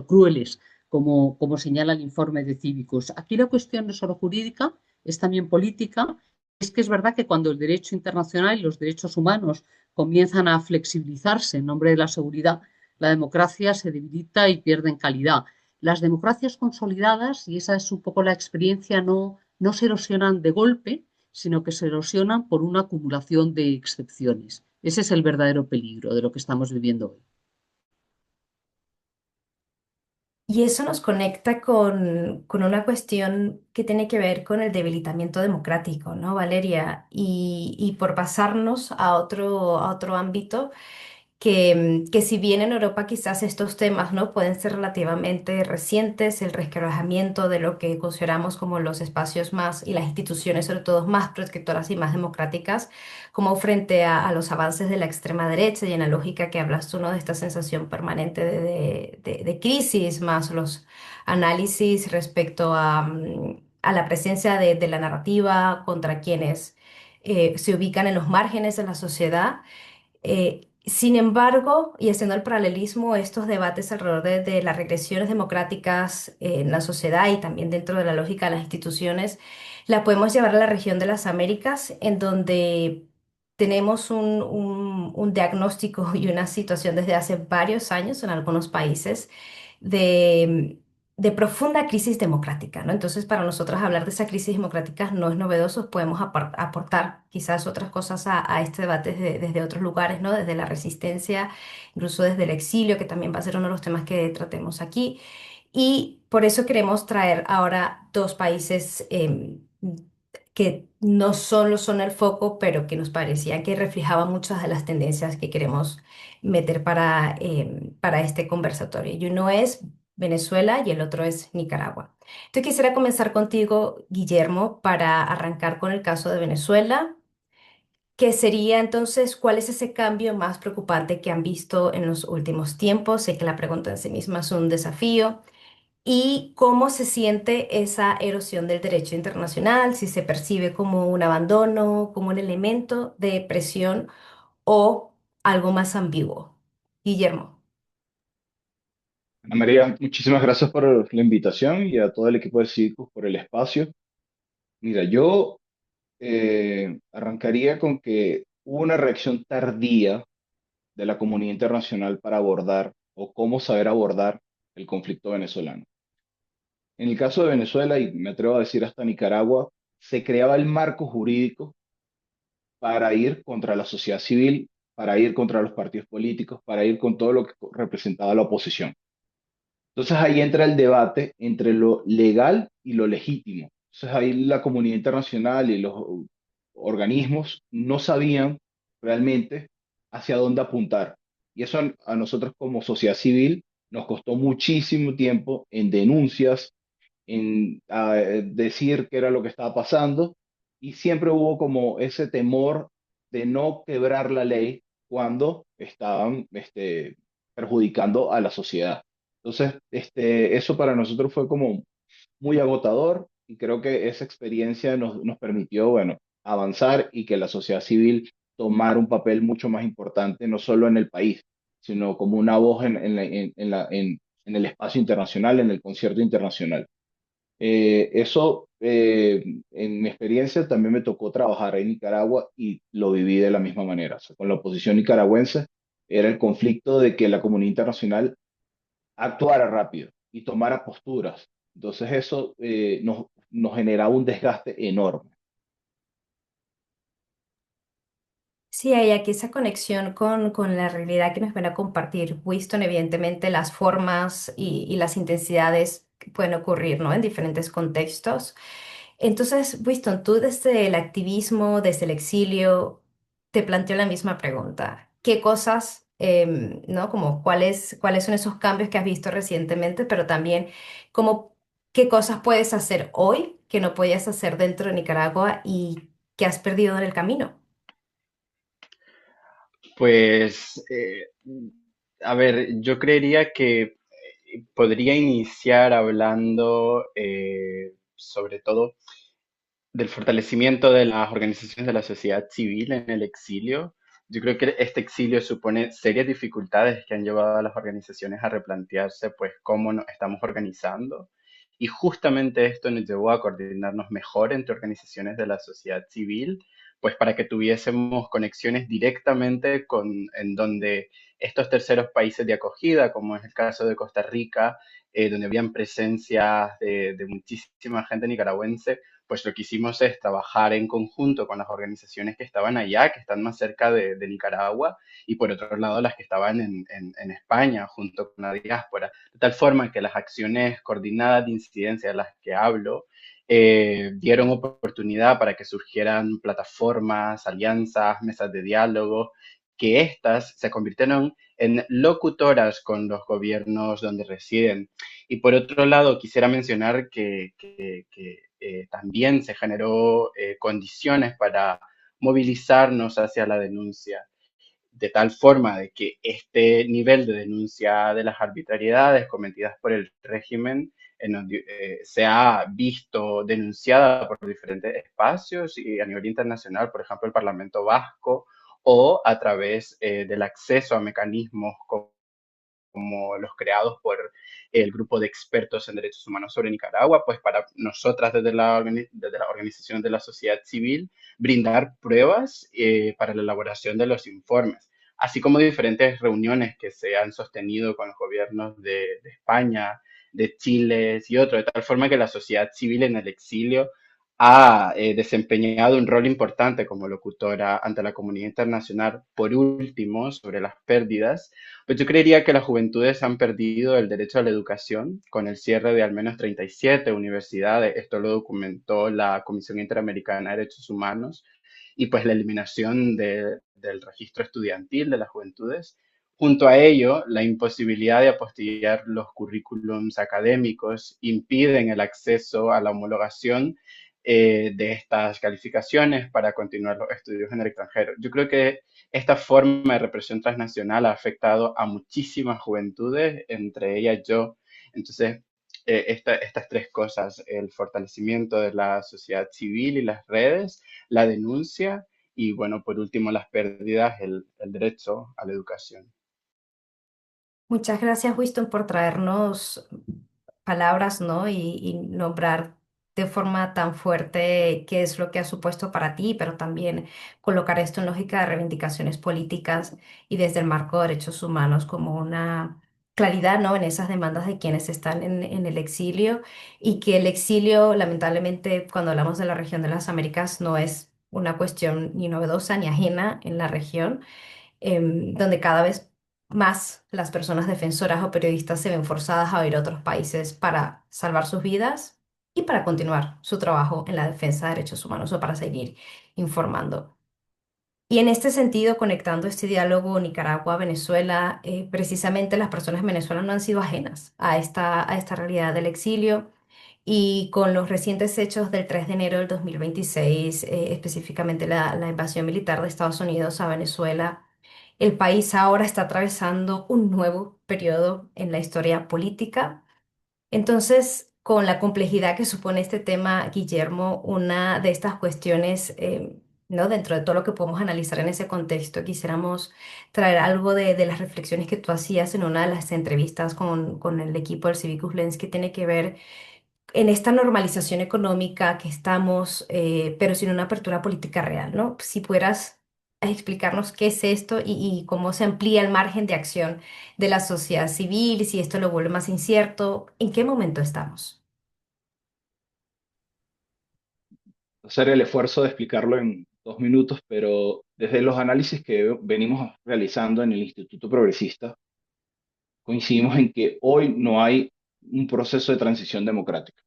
crueles, como señala el informe de Cívicos. Aquí la cuestión no es solo jurídica, es también política. Es que es verdad que cuando el derecho internacional y los derechos humanos comienzan a flexibilizarse en nombre de la seguridad, la democracia se debilita y pierde en calidad. Las democracias consolidadas, y esa es un poco la experiencia, no se erosionan de golpe, sino que se erosionan por una acumulación de excepciones. Ese es el verdadero peligro de lo que estamos viviendo hoy. Y eso nos conecta con una cuestión que tiene que ver con el debilitamiento democrático, ¿no, Valeria? Y por pasarnos a otro ámbito, que si bien en Europa quizás estos temas no pueden ser relativamente recientes, el resquebrajamiento de lo que consideramos como los espacios más y las instituciones sobre todo más protectoras y más democráticas, como frente a los avances de la extrema derecha y en la lógica que hablas tú, ¿no? De esta sensación permanente de crisis, más los análisis respecto a la presencia de la narrativa contra quienes se ubican en los márgenes de la sociedad. Sin embargo, y haciendo el paralelismo, estos debates alrededor de las regresiones democráticas en la sociedad y también dentro de la lógica de las instituciones, la podemos llevar a la región de las Américas, en donde tenemos un diagnóstico y una situación desde hace varios años en algunos países de, de profunda crisis democrática, ¿no? Entonces, para nosotros hablar de esa crisis democrática no es novedoso, podemos aportar quizás otras cosas a este debate desde otros lugares, ¿no? Desde la resistencia, incluso desde el exilio, que también va a ser uno de los temas que tratemos aquí. Y por eso queremos traer ahora dos países que no solo son el foco, pero que nos parecía que reflejaban muchas de las tendencias que queremos meter para este conversatorio. Y uno es Venezuela y el otro es Nicaragua. Entonces quisiera comenzar contigo, Guillermo, para arrancar con el caso de Venezuela, que sería entonces, ¿cuál es ese cambio más preocupante que han visto en los últimos tiempos? Sé que la pregunta en sí misma es un desafío. ¿Y cómo se siente esa erosión del derecho internacional? Si se percibe como un abandono, como un elemento de presión o algo más ambiguo. Guillermo. Ana María, muchísimas gracias por la invitación y a todo el equipo de Circus por el espacio. Mira, yo arrancaría con que hubo una reacción tardía de la comunidad internacional para abordar o cómo saber abordar el conflicto venezolano. En el caso de Venezuela, y me atrevo a decir hasta Nicaragua, se creaba el marco jurídico para ir contra la sociedad civil, para ir contra los partidos políticos, para ir con todo lo que representaba la oposición. Entonces ahí entra el debate entre lo legal y lo legítimo. Entonces ahí la comunidad internacional y los organismos no sabían realmente hacia dónde apuntar. Y eso a nosotros como sociedad civil nos costó muchísimo tiempo en denuncias, en decir qué era lo que estaba pasando, y siempre hubo como ese temor de no quebrar la ley cuando estaban perjudicando a la sociedad. Entonces, eso para nosotros fue como muy agotador y creo que esa experiencia nos permitió, bueno, avanzar y que la sociedad civil tomara un papel mucho más importante, no solo en el país, sino como una voz en el espacio internacional, en el concierto internacional. En mi experiencia también me tocó trabajar en Nicaragua y lo viví de la misma manera. O sea, con la oposición nicaragüense era el conflicto de que la comunidad internacional actuara rápido y tomara posturas. Entonces eso nos generaba un desgaste enorme. Sí, hay aquí esa conexión con la realidad que nos van a compartir Winston, evidentemente las formas y las intensidades que pueden ocurrir, ¿no? En diferentes contextos. Entonces, Winston, tú desde el activismo, desde el exilio, te planteo la misma pregunta. ¿Qué cosas, ¿no? Como cuáles son esos cambios que has visto recientemente, pero también cómo, qué cosas puedes hacer hoy que no podías hacer dentro de Nicaragua y que has perdido en el camino? Pues, a ver, yo creería que podría iniciar hablando sobre todo del fortalecimiento de las organizaciones de la sociedad civil en el exilio. Yo creo que este exilio supone serias dificultades que han llevado a las organizaciones a replantearse, pues, cómo nos estamos organizando. Y justamente esto nos llevó a coordinarnos mejor entre organizaciones de la sociedad civil, pues para que tuviésemos conexiones directamente con en donde estos terceros países de acogida, como es el caso de Costa Rica, donde habían presencias de muchísima gente nicaragüense, pues lo que hicimos es trabajar en conjunto con las organizaciones que estaban allá, que están más cerca de Nicaragua, y por otro lado las que estaban en España, junto con la diáspora, de tal forma que las acciones coordinadas de incidencia de las que hablo dieron oportunidad para que surgieran plataformas, alianzas, mesas de diálogo, que éstas se convirtieron en locutoras con los gobiernos donde residen. Y por otro lado, quisiera mencionar que también se generó condiciones para movilizarnos hacia la denuncia, de tal forma de que este nivel de denuncia de las arbitrariedades cometidas por el régimen se ha visto denunciada por diferentes espacios y a nivel internacional, por ejemplo, el Parlamento Vasco, o a través del acceso a mecanismos como los creados por el grupo de expertos en derechos humanos sobre Nicaragua, pues para nosotras desde la organización de la sociedad civil brindar pruebas para la elaboración de los informes, así como diferentes reuniones que se han sostenido con los gobiernos de España, de Chile y otros, de tal forma que la sociedad civil en el exilio ha desempeñado un rol importante como locutora ante la comunidad internacional. Por último, sobre las pérdidas, pues yo creería que las juventudes han perdido el derecho a la educación con el cierre de al menos 37 universidades. Esto lo documentó la Comisión Interamericana de Derechos Humanos y pues la eliminación del registro estudiantil de las juventudes. Junto a ello, la imposibilidad de apostillar los currículums académicos impiden el acceso a la homologación de estas calificaciones para continuar los estudios en el extranjero. Yo creo que esta forma de represión transnacional ha afectado a muchísimas juventudes, entre ellas yo. Entonces, estas tres cosas, el fortalecimiento de la sociedad civil y las redes, la denuncia y, bueno, por último, las pérdidas, el derecho a la educación. Muchas gracias, Winston, por traernos palabras, ¿no? Y nombrar de forma tan fuerte qué es lo que ha supuesto para ti, pero también colocar esto en lógica de reivindicaciones políticas y desde el marco de derechos humanos como una claridad, ¿no? En esas demandas de quienes están en el exilio y que el exilio, lamentablemente, cuando hablamos de la región de las Américas, no es una cuestión ni novedosa ni ajena en la región donde cada vez más las personas defensoras o periodistas se ven forzadas a ir a otros países para salvar sus vidas y para continuar su trabajo en la defensa de derechos humanos o para seguir informando. Y en este sentido, conectando este diálogo Nicaragua-Venezuela, precisamente las personas en Venezuela no han sido ajenas a esta realidad del exilio. Y con los recientes hechos del 3 de enero del 2026, específicamente la invasión militar de Estados Unidos a Venezuela, El país ahora está atravesando un nuevo periodo en la historia política. Entonces, con la complejidad que supone este tema, Guillermo, una de estas cuestiones, ¿no? Dentro de todo lo que podemos analizar en ese contexto, quisiéramos traer algo de las reflexiones que tú hacías en una de las entrevistas con el equipo del Civicus Lens, que tiene que ver en esta normalización económica que estamos, pero sin una apertura política real, ¿no? Si pudieras explicarnos qué es esto y cómo se amplía el margen de acción de la sociedad civil, si esto lo vuelve más incierto, ¿en qué momento estamos? Hacer el esfuerzo de explicarlo en 2 minutos, pero desde los análisis que venimos realizando en el Instituto Progresista, coincidimos en que hoy no hay un proceso de transición democrática.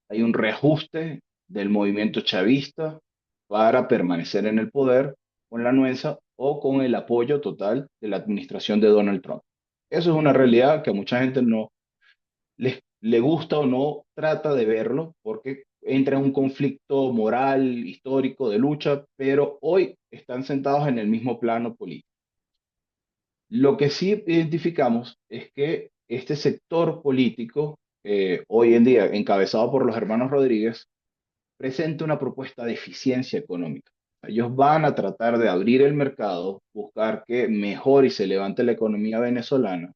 Hay un reajuste del movimiento chavista para permanecer en el poder con la anuencia o con el apoyo total de la administración de Donald Trump. Eso es una realidad que a mucha gente no le gusta o no trata de verlo porque entra en un conflicto moral, histórico, de lucha, pero hoy están sentados en el mismo plano político. Lo que sí identificamos es que este sector político, hoy en día encabezado por los hermanos Rodríguez, presenta una propuesta de eficiencia económica. Ellos van a tratar de abrir el mercado, buscar que mejore y se levante la economía venezolana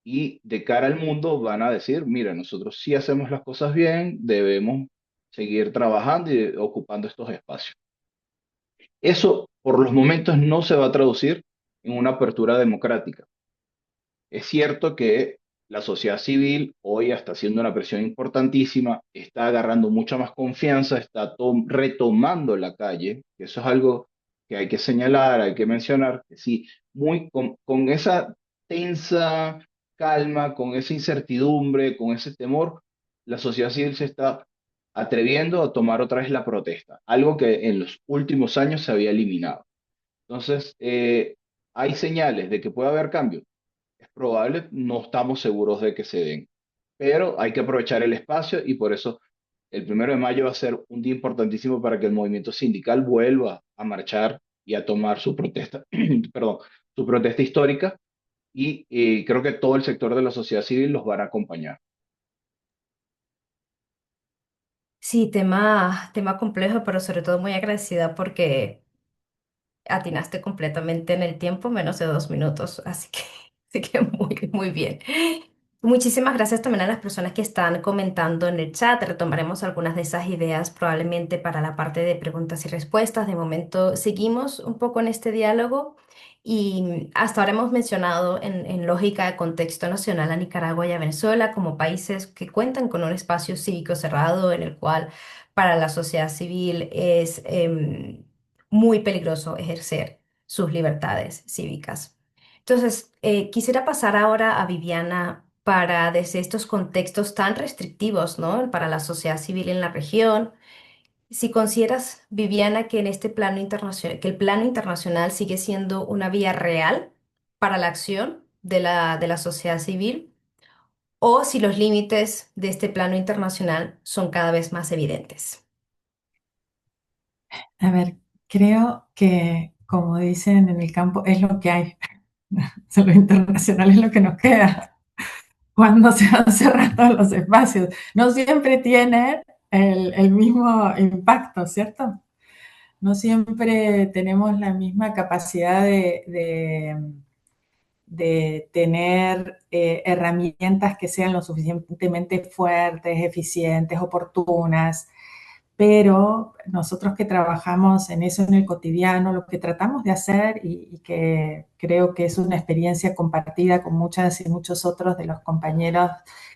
y de cara al mundo van a decir, mira, nosotros sí hacemos las cosas bien, debemos seguir trabajando y ocupando estos espacios. Eso por los momentos no se va a traducir en una apertura democrática. Es cierto que la sociedad civil hoy está haciendo una presión importantísima, está agarrando mucha más confianza, está retomando la calle, que eso es algo que hay que señalar, hay que mencionar, que sí, muy con esa tensa calma, con esa incertidumbre, con ese temor, la sociedad civil se está atreviendo a tomar otra vez la protesta, algo que en los últimos años se había eliminado. Entonces, hay señales de que puede haber cambio, es probable, no estamos seguros de que se den, pero hay que aprovechar el espacio y por eso el 1 de mayo va a ser un día importantísimo para que el movimiento sindical vuelva a marchar y a tomar su protesta, perdón, su protesta histórica y creo que todo el sector de la sociedad civil los va a acompañar. Sí, tema complejo, pero sobre todo muy agradecida porque atinaste completamente en el tiempo, menos de 2 minutos, así que, así que muy bien. Muchísimas gracias también a las personas que están comentando en el chat. Retomaremos algunas de esas ideas probablemente para la parte de preguntas y respuestas. De momento seguimos un poco en este diálogo y hasta ahora hemos mencionado en lógica de contexto nacional a Nicaragua y a Venezuela como países que cuentan con un espacio cívico cerrado en el cual para la sociedad civil es muy peligroso ejercer sus libertades cívicas. Entonces, quisiera pasar ahora a Viviana para, desde estos contextos tan restrictivos, ¿no? Para la sociedad civil en la región, si consideras, Viviana, que en este plano internacional, que el plano internacional sigue siendo una vía real para la acción de la sociedad civil, o si los límites de este plano internacional son cada vez más evidentes. A ver, creo que, como dicen en el campo, es lo que hay. Lo internacional es lo que nos queda cuando se van cerrando los espacios. No siempre tiene el mismo impacto, ¿cierto? No siempre tenemos la misma capacidad de tener herramientas que sean lo suficientemente fuertes, eficientes, oportunas, pero nosotros que trabajamos en eso en el cotidiano, lo que tratamos de hacer y que creo que es una experiencia compartida con muchas y muchos otros de los compañeros,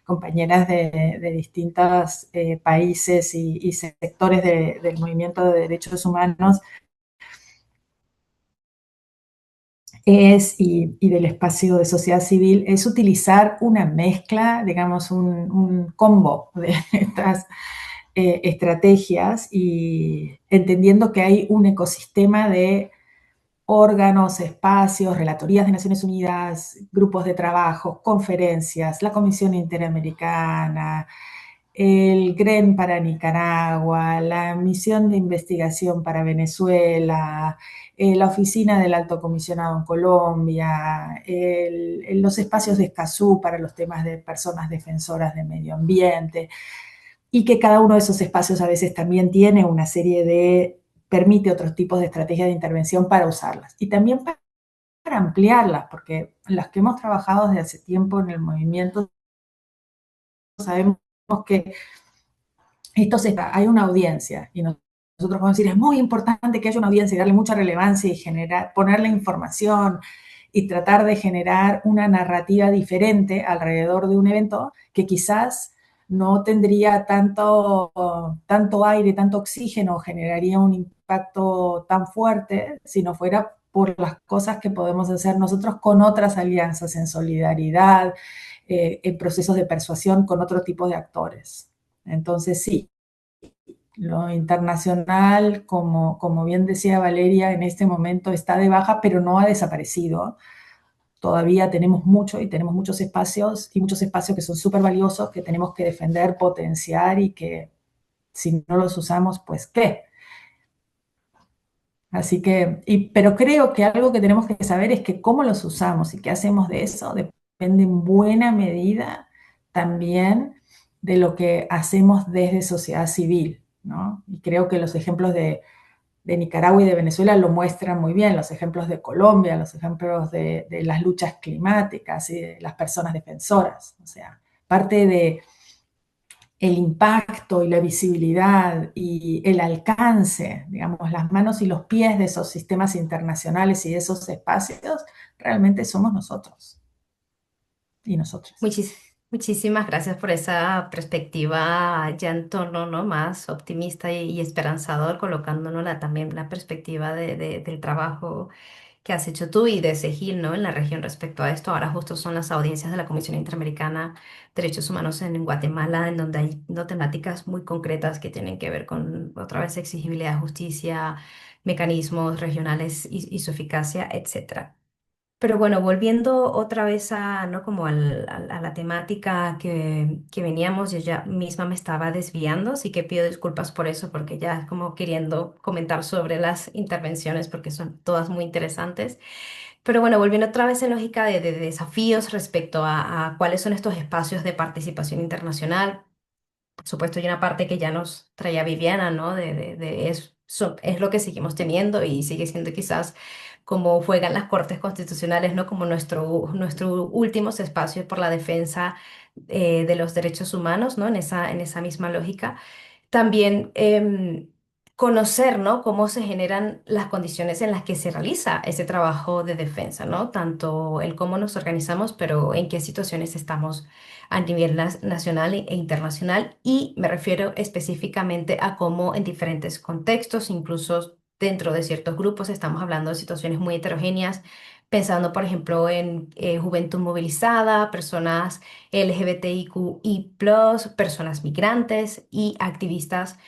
compañeras de distintos países y sectores del movimiento de derechos humanos, y del espacio de sociedad civil, es utilizar una mezcla, digamos, un combo de estas estrategias y entendiendo que hay un ecosistema de órganos, espacios, relatorías de Naciones Unidas, grupos de trabajo, conferencias, la Comisión Interamericana, el GREN para Nicaragua, la misión de investigación para Venezuela, la oficina del Alto Comisionado en Colombia, los espacios de Escazú para los temas de personas defensoras del medio ambiente, y que cada uno de esos espacios a veces también tiene una serie de, permite otros tipos de estrategias de intervención para usarlas. Y también para ampliarlas, porque las que hemos trabajado desde hace tiempo en el movimiento sabemos que hay una audiencia y nosotros podemos decir, es muy importante que haya una audiencia y darle mucha relevancia y generar, ponerle información y tratar de generar una narrativa diferente alrededor de un evento que quizás no tendría tanto aire, tanto oxígeno, generaría un impacto tan fuerte si no fuera por las cosas que podemos hacer nosotros con otras alianzas en solidaridad, en procesos de persuasión con otro tipo de actores. Entonces sí, lo internacional, como bien decía Valeria, en este momento está de baja, pero no ha desaparecido. Todavía tenemos mucho y tenemos muchos espacios que son súper valiosos, que tenemos que defender, potenciar y que si no los usamos, pues ¿qué? Así que, pero creo que algo que tenemos que saber es que cómo los usamos y qué hacemos de eso depende en buena medida también de lo que hacemos desde sociedad civil, ¿no? Y creo que los ejemplos de Nicaragua y de Venezuela lo muestran muy bien, los ejemplos de Colombia, los ejemplos de las luchas climáticas y de las personas defensoras. O sea, parte de el impacto y la visibilidad y el alcance, digamos, las manos y los pies de esos sistemas internacionales y de esos espacios, realmente somos nosotros y nosotras. Muchísimas gracias por esa perspectiva ya en torno, ¿no? Más optimista y esperanzador, colocándonos también la perspectiva del trabajo que has hecho tú y de SEGIL, ¿no? En la región respecto a esto. Ahora justo son las audiencias de la Comisión Interamericana de Derechos Humanos en Guatemala, en donde hay no, temáticas muy concretas que tienen que ver con, otra vez, exigibilidad, justicia, mecanismos regionales y su eficacia, etcétera. Pero bueno, volviendo otra vez a, ¿no? Como a la temática que veníamos, yo ya misma me estaba desviando, así que pido disculpas por eso, porque ya como queriendo comentar sobre las intervenciones, porque son todas muy interesantes. Pero bueno, volviendo otra vez en lógica de desafíos respecto a cuáles son estos espacios de participación internacional. Por supuesto, hay una parte que ya nos traía Viviana, ¿no? Es lo que seguimos teniendo y sigue siendo quizás como juegan las cortes constitucionales, ¿no? Como nuestro últimos espacios por la defensa de los derechos humanos, ¿no? En esa misma lógica. También conocer, ¿no? Cómo se generan las condiciones en las que se realiza ese trabajo de defensa, ¿no? Tanto el cómo nos organizamos, pero en qué situaciones estamos a nivel nacional e internacional. Y me refiero específicamente a cómo en diferentes contextos, incluso dentro de ciertos grupos, estamos hablando de situaciones muy heterogéneas. Pensando, por ejemplo, en juventud movilizada, personas LGBTIQI+, personas migrantes y activistas,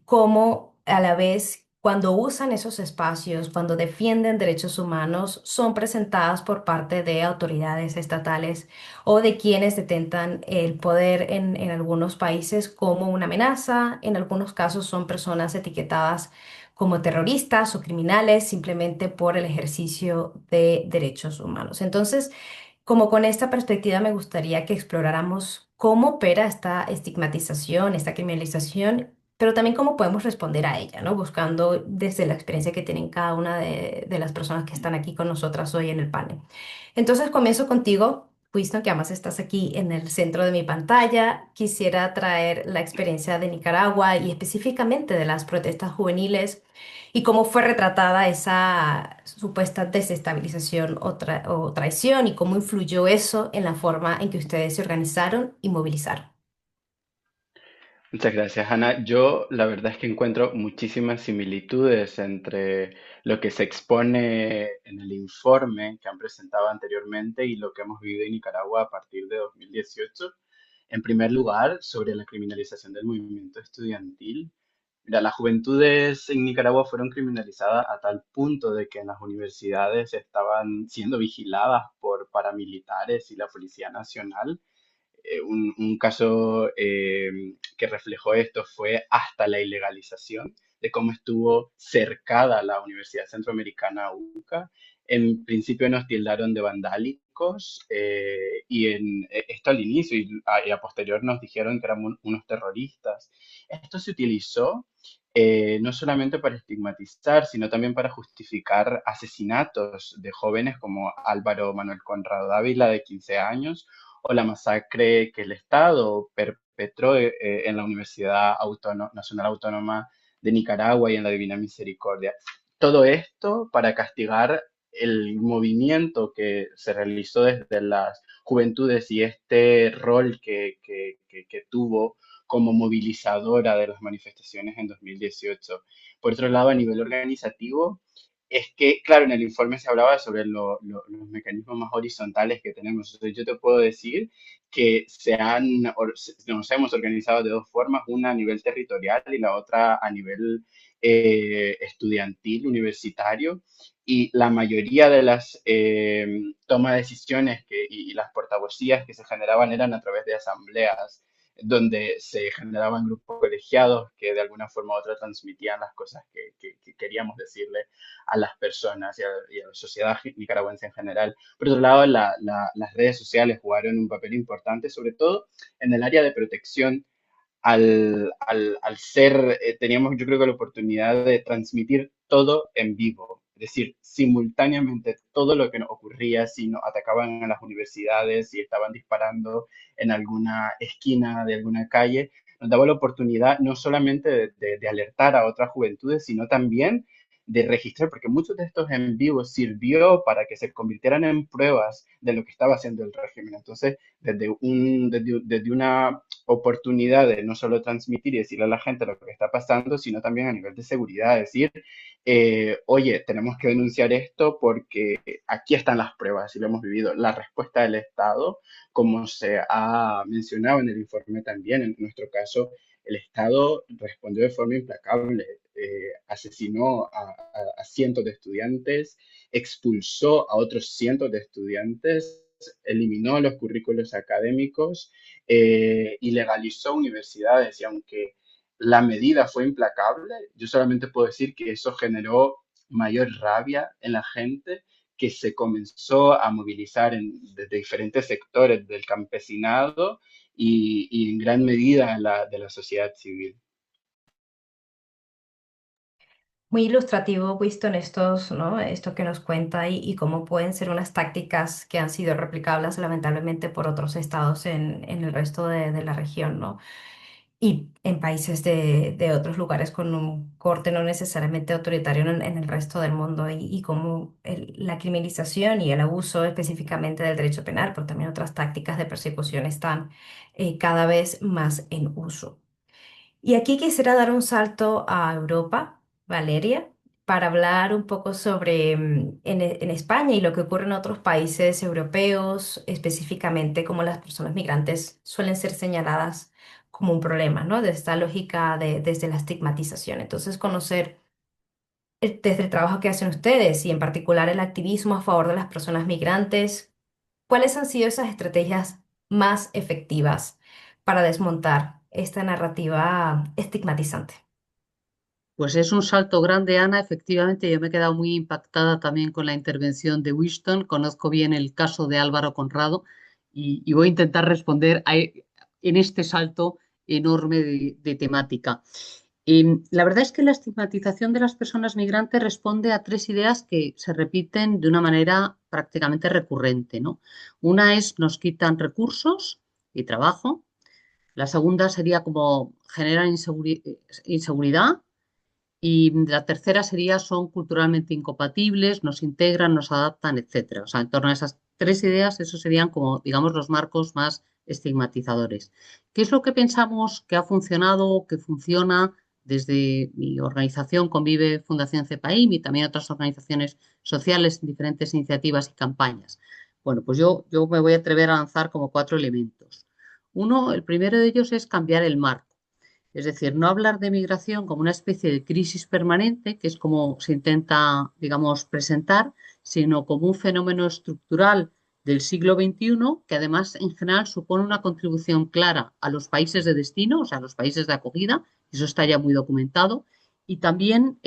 como a la vez cuando usan esos espacios, cuando defienden derechos humanos, son presentadas por parte de autoridades estatales o de quienes detentan el poder en algunos países como una amenaza. En algunos casos son personas etiquetadas como terroristas o criminales simplemente por el ejercicio de derechos humanos. Entonces, como con esta perspectiva me gustaría que exploráramos cómo opera esta estigmatización, esta criminalización, pero también cómo podemos responder a ella, ¿no? Buscando desde la experiencia que tienen cada una de las personas que están aquí con nosotras hoy en el panel. Entonces comienzo contigo, Winston, que además estás aquí en el centro de mi pantalla. Quisiera traer la experiencia de Nicaragua y específicamente de las protestas juveniles y cómo fue retratada esa supuesta desestabilización o traición y cómo influyó eso en la forma en que ustedes se organizaron y movilizaron. Muchas gracias, Ana. Yo la verdad es que encuentro muchísimas similitudes entre lo que se expone en el informe que han presentado anteriormente y lo que hemos vivido en Nicaragua a partir de 2018. En primer lugar, sobre la criminalización del movimiento estudiantil. Mira, las juventudes en Nicaragua fueron criminalizadas a tal punto de que en las universidades estaban siendo vigiladas por paramilitares y la Policía Nacional. un caso que reflejó esto fue hasta la ilegalización de cómo estuvo cercada la Universidad Centroamericana UCA. En principio nos tildaron de vandálicos esto al inicio y a posterior nos dijeron que éramos unos terroristas. Esto se utilizó no solamente para estigmatizar, sino también para justificar asesinatos de jóvenes como Álvaro Manuel Conrado Dávila, de 15 años, o la masacre que el Estado perpetró en la Universidad Nacional Autónoma de Nicaragua y en la Divina Misericordia. Todo esto para castigar el movimiento que se realizó desde las juventudes y este rol que tuvo como movilizadora de las manifestaciones en 2018. Por otro lado, a nivel organizativo, es que, claro, en el informe se hablaba sobre los mecanismos más horizontales que tenemos. Entonces, yo te puedo decir que nos hemos organizado de dos formas, una a nivel territorial y la otra a nivel estudiantil, universitario, y la mayoría de las tomas de decisiones y las portavocías que se generaban eran a través de asambleas donde se generaban grupos colegiados que de alguna forma u otra transmitían las cosas que queríamos decirle a las personas y a la sociedad nicaragüense en general. Por otro lado, las redes sociales jugaron un papel importante, sobre todo en el área de protección al ser, teníamos yo creo que la oportunidad de transmitir todo en vivo, es decir, simultáneamente todo lo que nos ocurría, si nos atacaban en las universidades, si estaban disparando en alguna esquina de alguna calle, nos daba la oportunidad no solamente de alertar a otras juventudes, sino también de registrar, porque muchos de estos en vivo sirvió para que se convirtieran en pruebas de lo que estaba haciendo el régimen. Entonces, desde una oportunidad de no solo transmitir y decirle a la gente lo que está pasando, sino también a nivel de seguridad, decir, oye, tenemos que denunciar esto porque aquí están las pruebas y lo hemos vivido. La respuesta del Estado, como se ha mencionado en el informe también, en nuestro caso, el Estado respondió de forma implacable, asesinó a cientos de estudiantes, expulsó a otros cientos de estudiantes, eliminó los currículos académicos, ilegalizó universidades y aunque la medida fue implacable, yo solamente puedo decir que eso generó mayor rabia en la gente que se comenzó a movilizar desde diferentes sectores del campesinado y en gran medida de la sociedad civil. Muy ilustrativo, Winston, ¿no? Esto que nos cuenta y cómo pueden ser unas tácticas que han sido replicables lamentablemente por otros estados en el resto de la región, ¿no? Y en países de otros lugares con un corte no necesariamente autoritario en el resto del mundo y cómo la criminalización y el abuso específicamente del derecho penal, pero también otras tácticas de persecución están cada vez más en uso. Y aquí quisiera dar un salto a Europa, Valeria, para hablar un poco sobre en España y lo que ocurre en otros países europeos, específicamente cómo las personas migrantes suelen ser señaladas como un problema, ¿no? De esta lógica desde la estigmatización. Entonces, conocer desde el trabajo que hacen ustedes y en particular el activismo a favor de las personas migrantes, ¿cuáles han sido esas estrategias más efectivas para desmontar esta narrativa estigmatizante? Pues es un salto grande, Ana. Efectivamente, yo me he quedado muy impactada también con la intervención de Winston. Conozco bien el caso de Álvaro Conrado y voy a intentar responder en este salto enorme de temática. La verdad es que la estigmatización de las personas migrantes responde a tres ideas que se repiten de una manera prácticamente recurrente, ¿no? Una es nos quitan recursos y trabajo. La segunda sería como generan inseguridad. Y la tercera sería son culturalmente incompatibles, nos integran, nos adaptan, etcétera. O sea, en torno a esas tres ideas, esos serían como, digamos, los marcos más estigmatizadores. ¿Qué es lo que pensamos que ha funcionado, que funciona desde mi organización Convive Fundación CEPAIM y también otras organizaciones sociales en diferentes iniciativas y campañas? Bueno, pues yo me voy a atrever a lanzar como cuatro elementos. Uno, el primero de ellos es cambiar el marco. Es decir, no hablar de migración como una especie de crisis permanente, que es como se intenta, digamos, presentar, sino como un fenómeno estructural del siglo XXI, que además en general supone una contribución clara a los países de destino, o sea, a los países de acogida, eso está ya muy documentado, y también,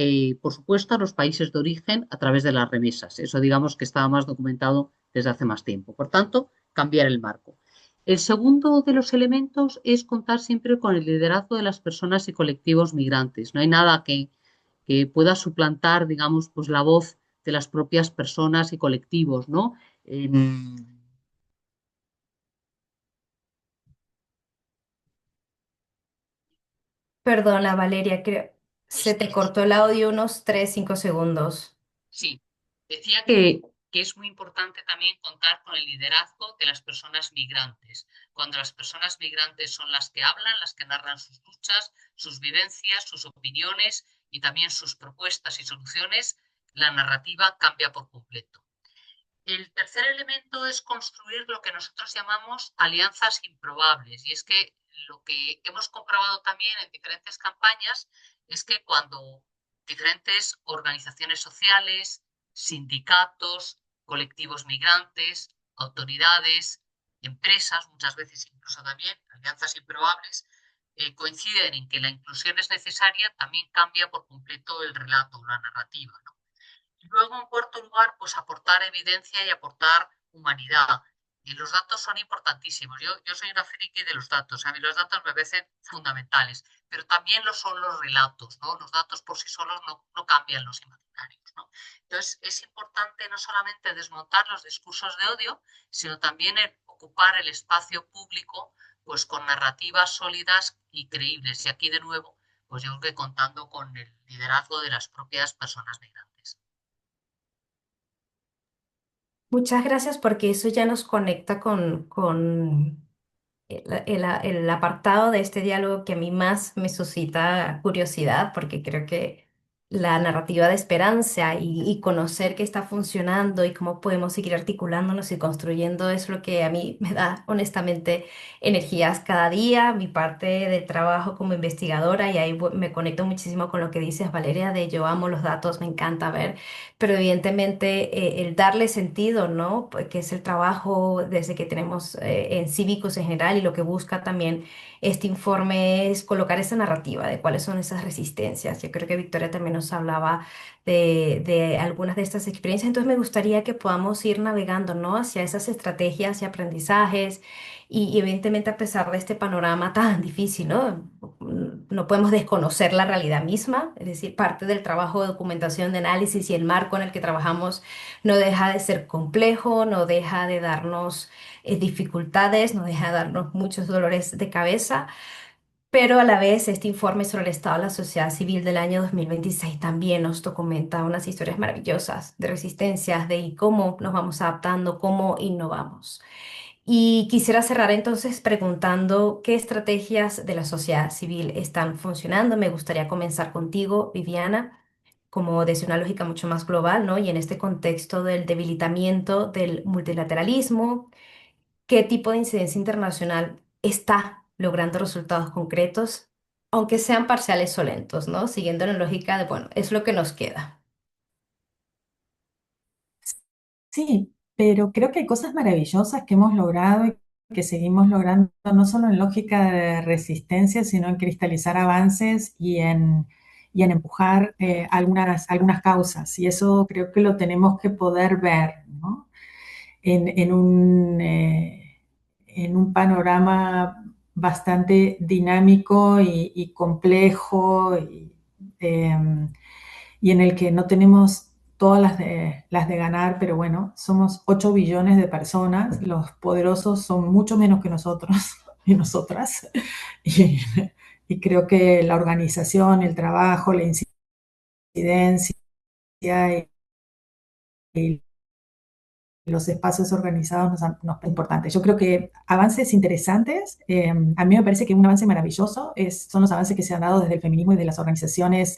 por supuesto, a los países de origen a través de las remesas. Eso digamos que estaba más documentado desde hace más tiempo. Por tanto, cambiar el marco. El segundo de los elementos es contar siempre con el liderazgo de las personas y colectivos migrantes. No hay nada que pueda suplantar, digamos, pues la voz de las propias personas y colectivos, ¿no? Perdona, Valeria, creo se te cortó el audio unos 3, 5 segundos. Sí, decía que es muy importante también contar con el liderazgo de las personas migrantes. Cuando las personas migrantes son las que hablan, las que narran sus luchas, sus vivencias, sus opiniones y también sus propuestas y soluciones, la narrativa cambia por completo. El tercer elemento es construir lo que nosotros llamamos alianzas improbables. Y es que lo que hemos comprobado también en diferentes campañas es que cuando diferentes organizaciones sociales, sindicatos, colectivos migrantes, autoridades, empresas, muchas veces incluso también alianzas improbables, coinciden en que la inclusión es necesaria, también cambia por completo el relato, la narrativa, ¿no? Y luego, en cuarto lugar, pues aportar evidencia y aportar humanidad. Y los datos son importantísimos. Yo soy una friki de los datos. A mí los datos me parecen fundamentales, pero también lo son los relatos, ¿no? Los datos por sí solos no cambian los imaginarios, ¿no? Entonces, es importante no solamente desmontar los discursos de odio, sino también ocupar el espacio público pues con narrativas sólidas y creíbles. Y aquí, de nuevo, pues yo creo que contando con el liderazgo de las propias personas migrantes. Muchas gracias porque eso ya nos conecta con el apartado de este diálogo que a mí más me suscita curiosidad, porque creo que la narrativa de esperanza y conocer qué está funcionando y cómo podemos seguir articulándonos y construyendo es lo que a mí me da honestamente energías cada día, mi parte de trabajo como investigadora, y ahí me conecto muchísimo con lo que dices, Valeria, de yo amo los datos, me encanta ver, pero evidentemente el darle sentido, ¿no? Que es el trabajo desde que tenemos en cívicos en general, y lo que busca también este informe es colocar esa narrativa de cuáles son esas resistencias. Yo creo que Victoria también nos hablaba de algunas de estas experiencias, entonces me gustaría que podamos ir navegando, ¿no? Hacia esas estrategias y aprendizajes. Y evidentemente a pesar de este panorama tan difícil, ¿no? No podemos desconocer la realidad misma, es decir, parte del trabajo de documentación, de análisis y el marco en el que trabajamos no deja de ser complejo, no deja de darnos dificultades, no deja de darnos muchos dolores de cabeza, pero a la vez este informe sobre el estado de la sociedad civil del año 2026 también nos documenta unas historias maravillosas de resistencias, de cómo nos vamos adaptando, cómo innovamos. Y quisiera cerrar entonces preguntando qué estrategias de la sociedad civil están funcionando. Me gustaría comenzar contigo, Viviana, como desde una lógica mucho más global, ¿no? Y en este contexto del debilitamiento del multilateralismo, ¿qué tipo de incidencia internacional está logrando resultados concretos, aunque sean parciales o lentos, ¿no? Siguiendo la lógica de, bueno, es lo que nos queda. Sí, pero creo que hay cosas maravillosas que hemos logrado y que seguimos logrando, no solo en lógica de resistencia, sino en cristalizar avances y en empujar algunas causas. Y eso creo que lo tenemos que poder ver, ¿no? En un panorama bastante dinámico y complejo em, y en el que no tenemos todas las de ganar, pero bueno, somos 8 billones de personas, los poderosos son mucho menos que nosotros y nosotras, y, y creo que la organización, el trabajo, la incidencia y los espacios organizados nos es importante. Yo creo que avances interesantes, a mí me parece que un avance maravilloso son los avances que se han dado desde el feminismo y de las organizaciones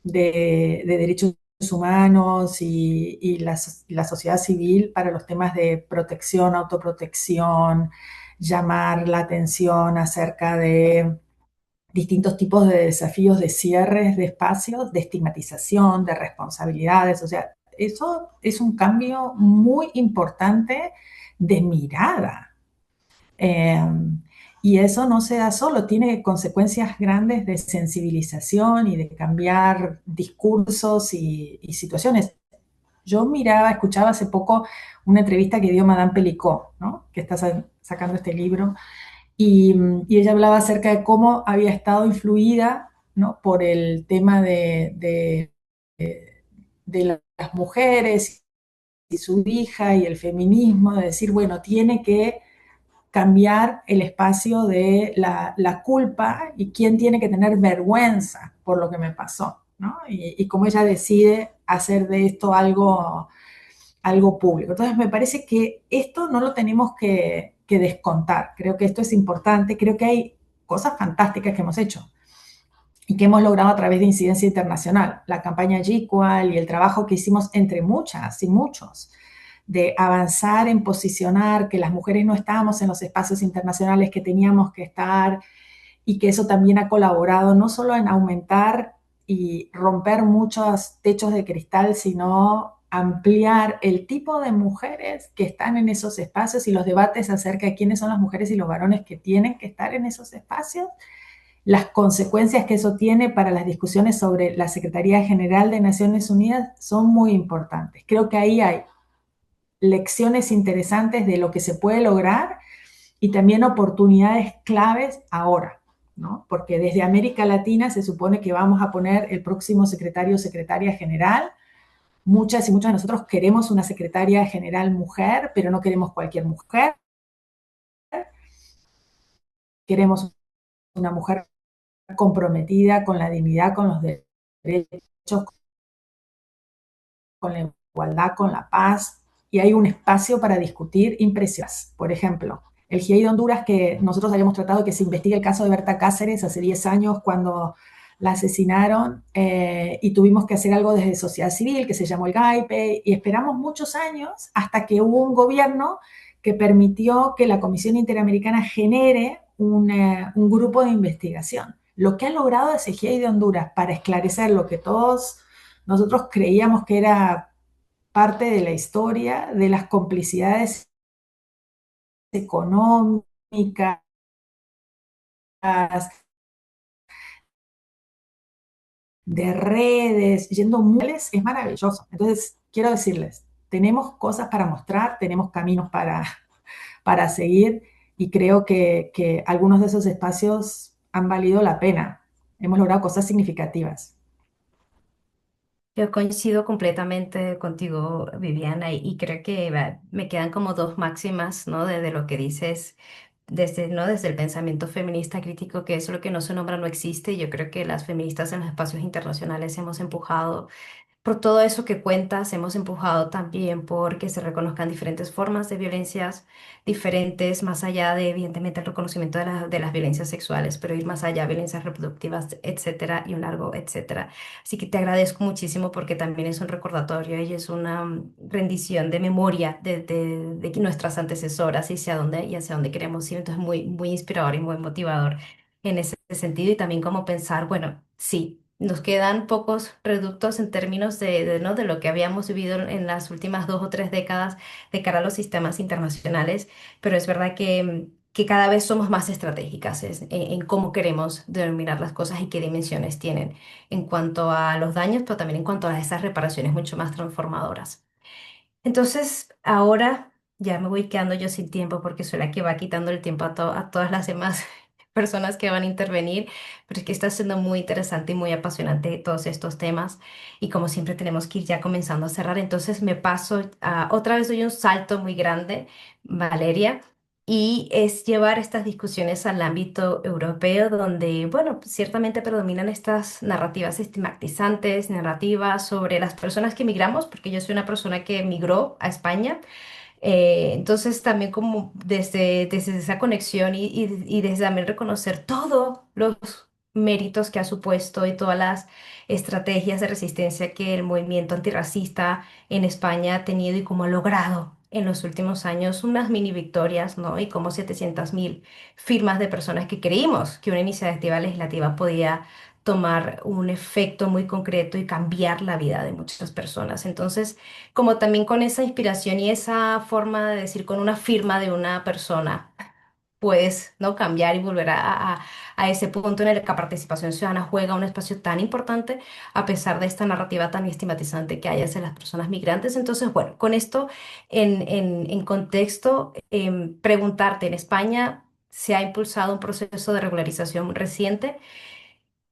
de derechos humanos y la sociedad civil para los temas de protección, autoprotección, llamar la atención acerca de distintos tipos de desafíos de cierres de espacios, de estigmatización, de responsabilidades. O sea, eso es un cambio muy importante de mirada. Eh, y eso no se da solo, tiene consecuencias grandes de sensibilización y de cambiar discursos y situaciones. Yo miraba, escuchaba hace poco una entrevista que dio Madame Pelicot, ¿no? Que está sacando este libro, y ella hablaba acerca de cómo había estado influida, ¿no? Por el tema de las mujeres y su hija y el feminismo, de decir, bueno, tiene que cambiar el espacio de la culpa y quién tiene que tener vergüenza por lo que me pasó, ¿no? Y cómo ella decide hacer de esto algo público. Entonces, me parece que esto no lo tenemos que descontar. Creo que esto es importante. Creo que hay cosas fantásticas que hemos hecho y que hemos logrado a través de incidencia internacional. La campaña G-Qual y el trabajo que hicimos entre muchas y muchos de avanzar en posicionar que las mujeres no estábamos en los espacios internacionales que teníamos que estar, y que eso también ha colaborado no solo en aumentar y romper muchos techos de cristal, sino ampliar el tipo de mujeres que están en esos espacios y los debates acerca de quiénes son las mujeres y los varones que tienen que estar en esos espacios, las consecuencias que eso tiene para las discusiones sobre la Secretaría General de Naciones Unidas son muy importantes. Creo que ahí hay lecciones interesantes de lo que se puede lograr y también oportunidades claves ahora, ¿no? Porque desde América Latina se supone que vamos a poner el próximo secretario o secretaria general. Muchas y muchos de nosotros queremos una secretaria general mujer, pero no queremos cualquier mujer. Queremos una mujer comprometida con la dignidad, con los derechos, con la igualdad, con la paz, y hay un espacio para discutir impresiones. Por ejemplo, el GIEI de Honduras, que nosotros habíamos tratado que se investigue el caso de Berta Cáceres hace 10 años cuando la asesinaron, y tuvimos que hacer algo desde sociedad civil que se llamó el GAIPE, y esperamos muchos años hasta que hubo un gobierno que permitió que la Comisión Interamericana genere un grupo de investigación. Lo que ha logrado ese GIEI de Honduras para esclarecer lo que todos nosotros creíamos que era parte de la historia, de las complicidades económicas, de redes, yendo muy, es maravilloso. Entonces, quiero decirles, tenemos cosas para mostrar, tenemos caminos para seguir, y creo que algunos de esos espacios han valido la pena. Hemos logrado cosas significativas. Yo coincido completamente contigo, Viviana, y creo que me quedan como dos máximas, ¿no? De lo que dices desde, ¿no? Desde el pensamiento feminista crítico, que es lo que no se nombra no existe. Yo creo que las feministas en los espacios internacionales hemos empujado por todo eso que cuentas, hemos empujado también por que se reconozcan diferentes formas de violencias diferentes, más allá de, evidentemente, el reconocimiento de las violencias sexuales, pero ir más allá, violencias reproductivas, etcétera, y un largo etcétera. Así que te agradezco muchísimo porque también es un recordatorio y es una rendición de memoria de nuestras antecesoras y hacia dónde queremos ir. Entonces, muy, muy inspirador y muy motivador en ese sentido, y también como pensar, bueno, sí. Nos quedan pocos reductos en términos ¿no? de lo que habíamos vivido en las últimas 2 o 3 décadas de cara a los sistemas internacionales, pero es verdad que cada vez somos más estratégicas en cómo queremos denominar las cosas y qué dimensiones tienen en cuanto a los daños, pero también en cuanto a esas reparaciones mucho más transformadoras. Entonces, ahora ya me voy quedando yo sin tiempo porque soy la que va quitando el tiempo a todas las demás personas que van a intervenir, pero es que está siendo muy interesante y muy apasionante todos estos temas, y como siempre tenemos que ir ya comenzando a cerrar. Entonces me paso otra vez, doy un salto muy grande, Valeria. Y es llevar estas discusiones al ámbito europeo, donde, bueno, ciertamente predominan estas narrativas estigmatizantes, narrativas sobre las personas que emigramos, porque yo soy una persona que emigró a España. Entonces también como desde esa conexión y desde también reconocer todos los méritos que ha supuesto y todas las estrategias de resistencia que el movimiento antirracista en España ha tenido y cómo ha logrado en los últimos años unas mini victorias, ¿no? Y como 700.000 firmas de personas que creímos que una iniciativa legislativa podía tomar un efecto muy concreto y cambiar la vida de muchas personas. Entonces, como también con esa inspiración y esa forma de decir, con una firma de una persona, puedes, ¿no? cambiar y volver a ese punto en el que la participación ciudadana juega un espacio tan importante a pesar de esta narrativa tan estigmatizante que hay hacia las personas migrantes. Entonces, bueno, con esto en contexto, preguntarte, en España se ha impulsado un proceso de regularización reciente.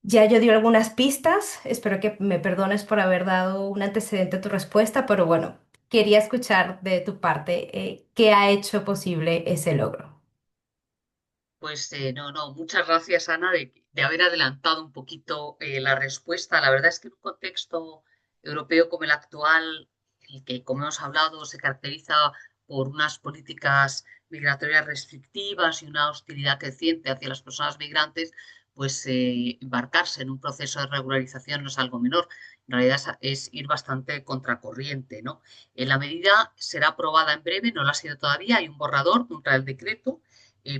Ya yo di algunas pistas, espero que me perdones por haber dado un antecedente a tu respuesta, pero bueno, quería escuchar de tu parte, qué ha hecho posible ese logro. Pues no, no, muchas gracias, Ana, de haber adelantado un poquito la respuesta. La verdad es que en un contexto europeo como el actual, el que, como hemos hablado, se caracteriza por unas políticas migratorias restrictivas y una hostilidad creciente hacia las personas migrantes, pues embarcarse en un proceso de regularización no es algo menor. En realidad es ir bastante contracorriente, ¿no? En la medida será aprobada en breve, no lo ha sido todavía, hay un borrador de un Real Decreto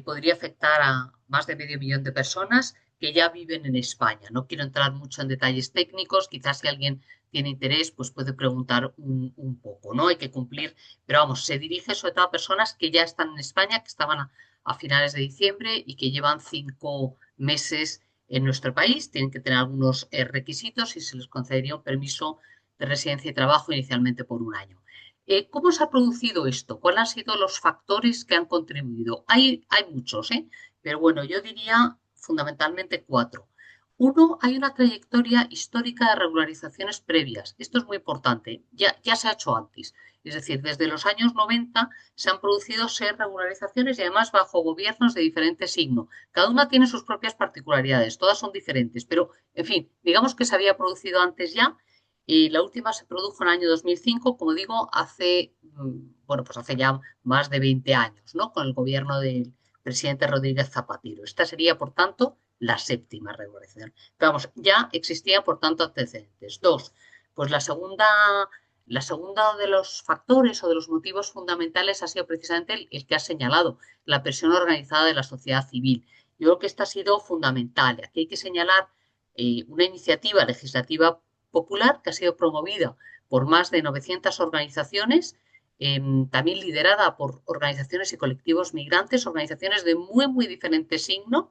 podría afectar a más de medio millón de personas que ya viven en España. No quiero entrar mucho en detalles técnicos, quizás si alguien tiene interés, pues puede preguntar un poco, ¿no? Hay que cumplir, pero vamos, se dirige sobre todo a personas que ya están en España, que estaban a finales de diciembre y que llevan 5 meses en nuestro país. Tienen que tener algunos requisitos y se les concedería un permiso de residencia y trabajo inicialmente por un año. ¿Cómo se ha producido esto? ¿Cuáles han sido los factores que han contribuido? Hay muchos, ¿eh? Pero bueno, yo diría fundamentalmente cuatro. Uno, hay una trayectoria histórica de regularizaciones previas. Esto es muy importante. Ya se ha hecho antes. Es decir, desde los años 90 se han producido seis regularizaciones y además bajo gobiernos de diferente signo. Cada una tiene sus propias particularidades, todas son diferentes, pero en fin, digamos que se había producido antes ya y la última se produjo en el año 2005, como digo, bueno, pues hace ya más de 20 años, ¿no? Con el gobierno del presidente Rodríguez Zapatero. Esta sería, por tanto, la séptima regulación. Pero vamos, ya existían, por tanto, antecedentes. Dos, pues la segunda de los factores o de los motivos fundamentales ha sido precisamente el que ha señalado, la presión organizada de la sociedad civil. Yo creo que esta ha sido fundamental. Aquí hay que señalar una iniciativa legislativa popular que ha sido promovida por más de 900 organizaciones, también liderada por organizaciones y colectivos migrantes, organizaciones de muy, muy diferente signo,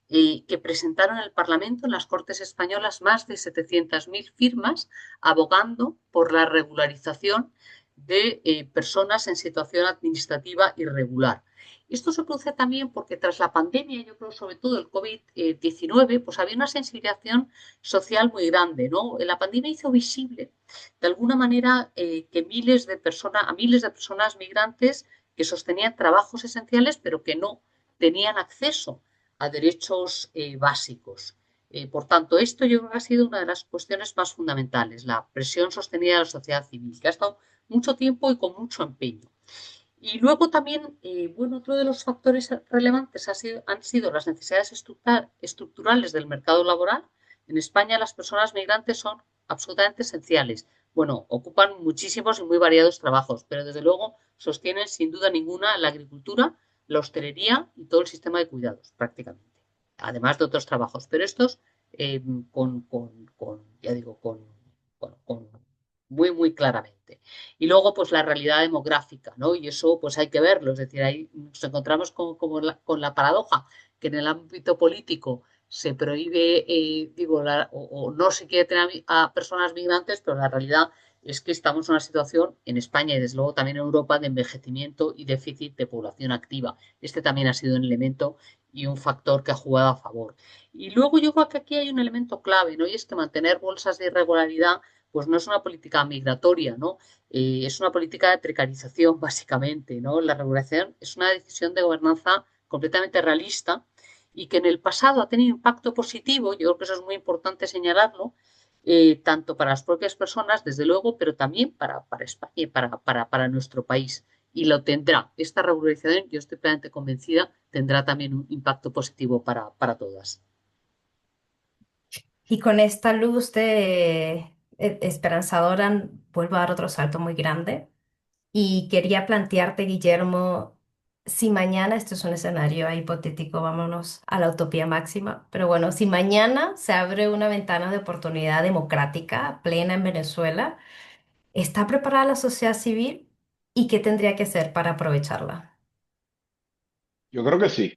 que presentaron en el Parlamento, en las Cortes Españolas, más de 700.000 firmas abogando por la regularización de personas en situación administrativa irregular. Esto se produce también porque tras la pandemia, yo creo sobre todo el COVID-19, pues había una sensibilización social muy grande, ¿no? La pandemia hizo visible, de alguna manera, que a miles de personas migrantes que sostenían trabajos esenciales, pero que no tenían acceso a derechos básicos. Por tanto, esto yo creo que ha sido una de las cuestiones más fundamentales, la presión sostenida de la sociedad civil, que ha estado mucho tiempo y con mucho empeño. Y luego también, bueno, otro de los factores relevantes han sido las necesidades estructurales del mercado laboral. En España las personas migrantes son absolutamente esenciales. Bueno, ocupan muchísimos y muy variados trabajos, pero desde luego sostienen sin duda ninguna la agricultura, la hostelería y todo el sistema de cuidados, prácticamente. Además de otros trabajos, pero estos ya digo, con muy, muy claramente. Y luego, pues la realidad demográfica, ¿no? Y eso, pues hay que verlo. Es decir, ahí nos encontramos con la paradoja que en el ámbito político se prohíbe, o no se quiere tener a personas migrantes, pero la realidad es que estamos en una situación en España y desde luego también en Europa de envejecimiento y déficit de población activa. Este también ha sido un elemento y un factor que ha jugado a favor. Y luego yo creo que aquí hay un elemento clave, ¿no? Y es que mantener bolsas de irregularidad pues no es una política migratoria, ¿no? Es una política de precarización, básicamente, ¿no? La regulación es una decisión de gobernanza completamente realista y que en el pasado ha tenido impacto positivo, yo creo que eso es muy importante señalarlo, tanto para las propias personas, desde luego, pero también para España y para nuestro país. Y lo tendrá. Esta regularización, yo estoy plenamente convencida, tendrá también un impacto positivo para todas. Y con esta luz de esperanzadora, vuelvo a dar otro salto muy grande. Y quería plantearte, Guillermo, si mañana, esto es un escenario hipotético, vámonos a la utopía máxima, pero bueno, si mañana se abre una ventana de oportunidad democrática plena en Venezuela, ¿está preparada la sociedad civil y qué tendría que hacer para aprovecharla? Yo creo que sí.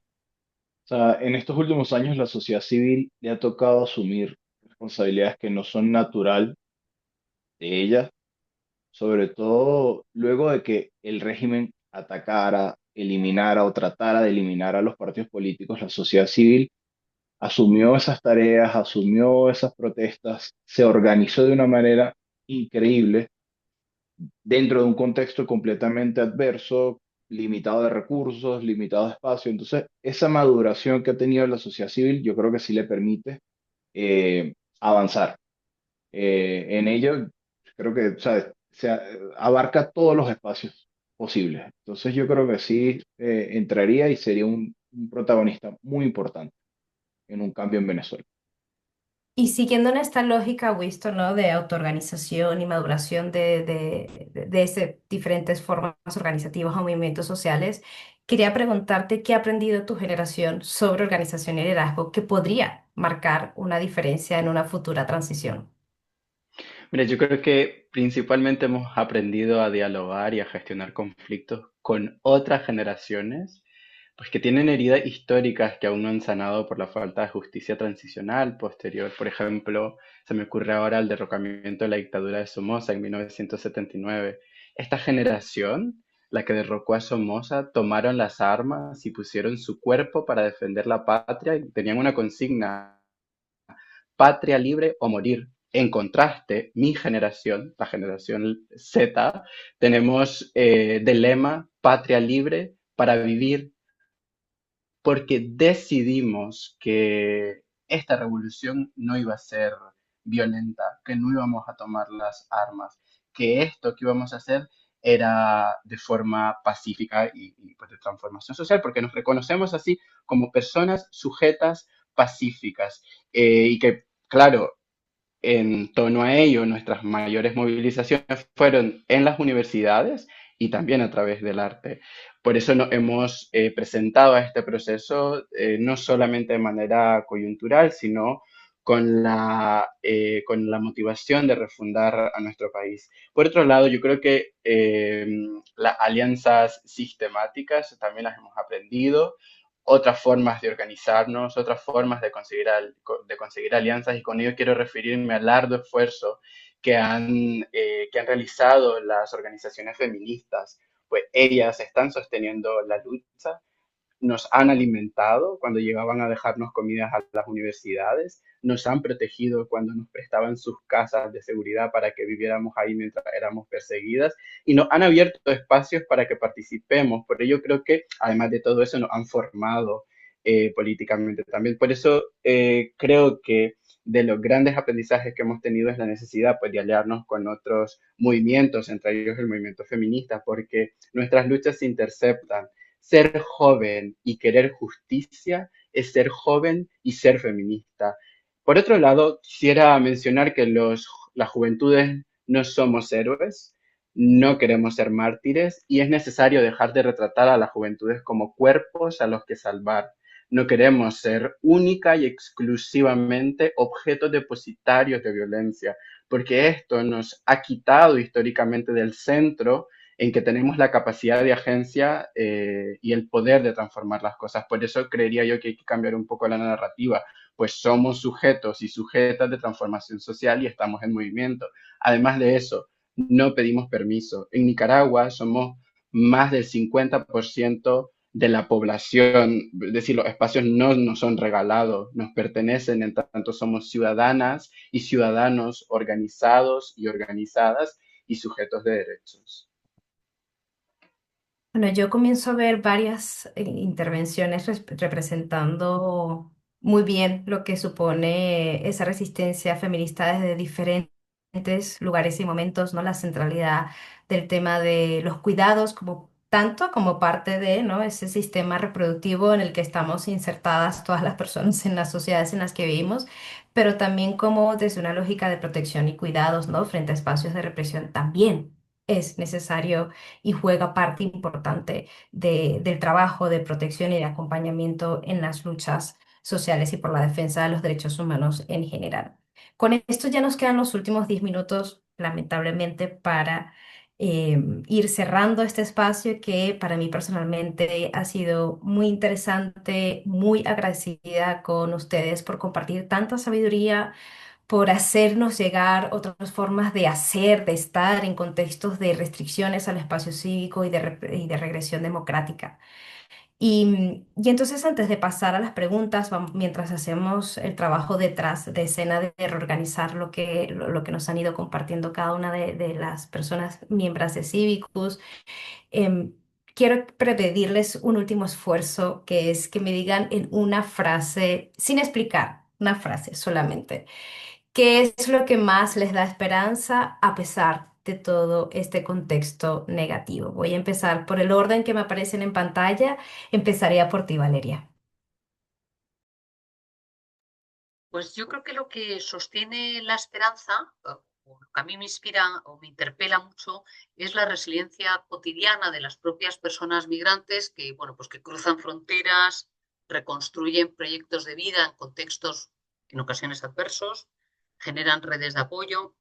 O sea, en estos últimos años la sociedad civil le ha tocado asumir responsabilidades que no son natural de ella, sobre todo luego de que el régimen atacara, eliminara o tratara de eliminar a los partidos políticos. La sociedad civil asumió esas tareas, asumió esas protestas, se organizó de una manera increíble dentro de un contexto completamente adverso, limitado de recursos, limitado de espacio. Entonces, esa maduración que ha tenido la sociedad civil, yo creo que sí le permite avanzar. En ello, creo que, ¿sabes? Abarca todos los espacios posibles. Entonces, yo creo que sí entraría y sería un protagonista muy importante en un cambio en Venezuela. Y siguiendo en esta lógica, Winston, ¿no? De autoorganización y maduración de diferentes formas organizativas o movimientos sociales, quería preguntarte qué ha aprendido tu generación sobre organización y liderazgo que podría marcar una diferencia en una futura transición. Mira, yo creo que principalmente hemos aprendido a dialogar y a gestionar conflictos con otras generaciones, pues que tienen heridas históricas que aún no han sanado por la falta de justicia transicional posterior. Por ejemplo, se me ocurre ahora el derrocamiento de la dictadura de Somoza en 1979. Esta generación, la que derrocó a Somoza, tomaron las armas y pusieron su cuerpo para defender la patria y tenían una consigna: patria libre o morir. En contraste, mi generación, la generación Z, tenemos de lema patria libre para vivir, porque decidimos que esta revolución no iba a ser violenta, que no íbamos a tomar las armas, que esto que íbamos a hacer era de forma pacífica pues de transformación social, porque nos reconocemos así como personas sujetas pacíficas y que, claro, en torno a ello, nuestras mayores movilizaciones fueron en las universidades y también a través del arte. Por eso nos hemos presentado a este proceso no solamente de manera coyuntural, sino con la motivación de refundar a nuestro país. Por otro lado, yo creo que las alianzas sistemáticas también las hemos aprendido, otras formas de organizarnos, otras formas de conseguir alianzas, y con ello quiero referirme al arduo esfuerzo que han realizado las organizaciones feministas, pues ellas están sosteniendo la lucha, nos han alimentado cuando llegaban a dejarnos comidas a las universidades, nos han protegido cuando nos prestaban sus casas de seguridad para que viviéramos ahí mientras éramos perseguidas y nos han abierto espacios para que participemos. Por ello creo que además de todo eso nos han formado políticamente también. Por eso creo que de los grandes aprendizajes que hemos tenido es la necesidad pues, de aliarnos con otros movimientos, entre ellos el movimiento feminista, porque nuestras luchas se interceptan. Ser joven y querer justicia es ser joven y ser feminista. Por otro lado, quisiera mencionar que las juventudes no somos héroes, no queremos ser mártires y es necesario dejar de retratar a las juventudes como cuerpos a los que salvar. No queremos ser única y exclusivamente objetos depositarios de violencia, porque esto nos ha quitado históricamente del centro en que tenemos la capacidad de agencia y el poder de transformar las cosas. Por eso creería yo que hay que cambiar un poco la narrativa, pues somos sujetos y sujetas de transformación social y estamos en movimiento. Además de eso, no pedimos permiso. En Nicaragua somos más del 50% de la población, es decir, los espacios no nos son regalados, nos pertenecen, en tanto somos ciudadanas y ciudadanos organizados y organizadas y sujetos de derechos. Bueno, yo comienzo a ver varias intervenciones representando muy bien lo que supone esa resistencia feminista desde diferentes lugares y momentos, ¿no? La centralidad del tema de los cuidados como tanto como parte de, ¿no? Ese sistema reproductivo en el que estamos insertadas todas las personas en las sociedades en las que vivimos, pero también como desde una lógica de protección y cuidados, ¿no? Frente a espacios de represión también es necesario y juega parte importante del trabajo de protección y de acompañamiento en las luchas sociales y por la defensa de los derechos humanos en general. Con esto ya nos quedan los últimos 10 minutos, lamentablemente, para ir cerrando este espacio que para mí personalmente ha sido muy interesante, muy agradecida con ustedes por compartir tanta sabiduría, por hacernos llegar otras formas de hacer, de estar en contextos de restricciones al espacio cívico y de regresión democrática. Y entonces antes de pasar a las preguntas, mientras hacemos el trabajo detrás de escena de reorganizar lo que nos han ido compartiendo cada una de las personas miembros de Cívicus, em, quiero pedirles un último esfuerzo, que es que me digan en una frase, sin explicar, una frase solamente. ¿Qué es lo que más les da esperanza a pesar de todo este contexto negativo? Voy a empezar por el orden que me aparecen en pantalla. Empezaría por ti, Valeria. Pues yo creo que lo que sostiene la esperanza, o lo que a mí me inspira o me interpela mucho, es la resiliencia cotidiana de las propias personas migrantes que, bueno, pues que cruzan fronteras, reconstruyen proyectos de vida en contextos en ocasiones adversos, generan redes de apoyo,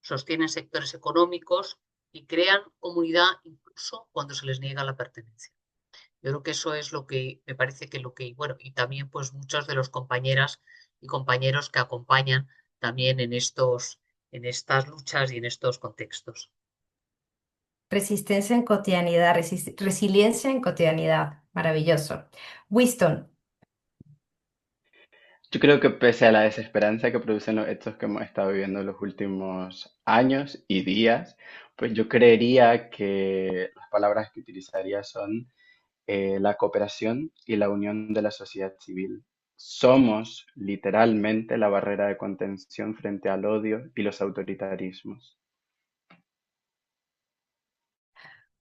sostienen sectores económicos y crean comunidad incluso cuando se les niega la pertenencia. Yo creo que eso es lo que me parece que lo que, bueno, y también pues muchos de los compañeras y compañeros que acompañan también en estas luchas y en estos contextos. Resistencia en cotidianidad, resiliencia en cotidianidad. Maravilloso. Winston, Yo creo que pese a la desesperanza que producen los hechos que hemos estado viviendo en los últimos años y días, pues yo creería que las palabras que utilizaría son la cooperación y la unión de la sociedad civil. Somos literalmente la barrera de contención frente al odio y los autoritarismos.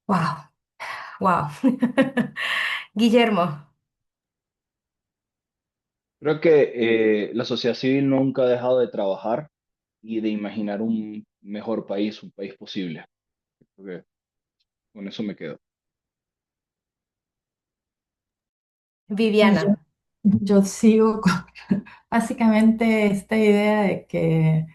wow, wow. Guillermo, Creo que la sociedad civil nunca ha dejado de trabajar y de imaginar un mejor país, un país posible. Creo que con eso me quedo. Y yo, Viviana. yo sigo con básicamente esta idea de que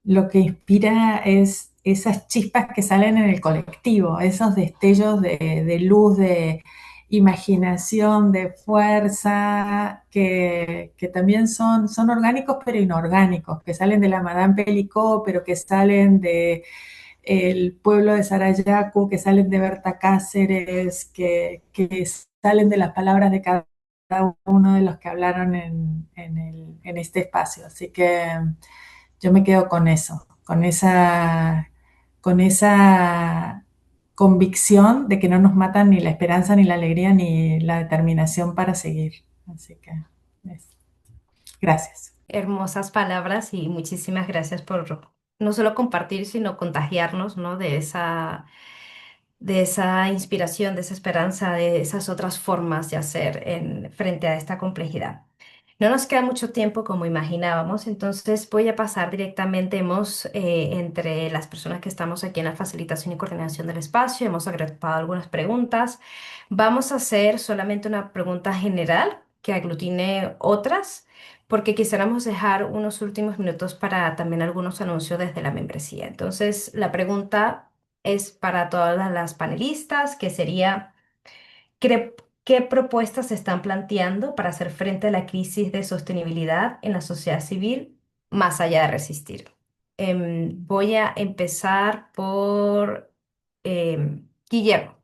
lo que inspira es esas chispas que salen en el colectivo, esos destellos de luz, de imaginación, de fuerza, que también son orgánicos pero inorgánicos, que salen de la Madame Pelicot, pero que salen de el pueblo de Sarayaku, que salen de Berta Cáceres, que salen de las palabras de cada uno de los que hablaron en este espacio. Así que yo me quedo con eso, con esa convicción de que no nos matan ni la esperanza, ni la alegría, ni la determinación para seguir. Así que gracias. Hermosas palabras y muchísimas gracias por no solo compartir, sino contagiarnos, ¿no? De esa inspiración, de esa esperanza, de esas otras formas de hacer frente a esta complejidad. No nos queda mucho tiempo como imaginábamos, entonces voy a pasar directamente, entre las personas que estamos aquí en la facilitación y coordinación del espacio, hemos agrupado algunas preguntas. Vamos a hacer solamente una pregunta general que aglutine otras, porque quisiéramos dejar unos últimos minutos para también algunos anuncios desde la membresía. Entonces, la pregunta es para todas las panelistas, que sería, ¿qué, qué propuestas se están planteando para hacer frente a la crisis de sostenibilidad en la sociedad civil más allá de resistir? Voy a empezar por Guillermo.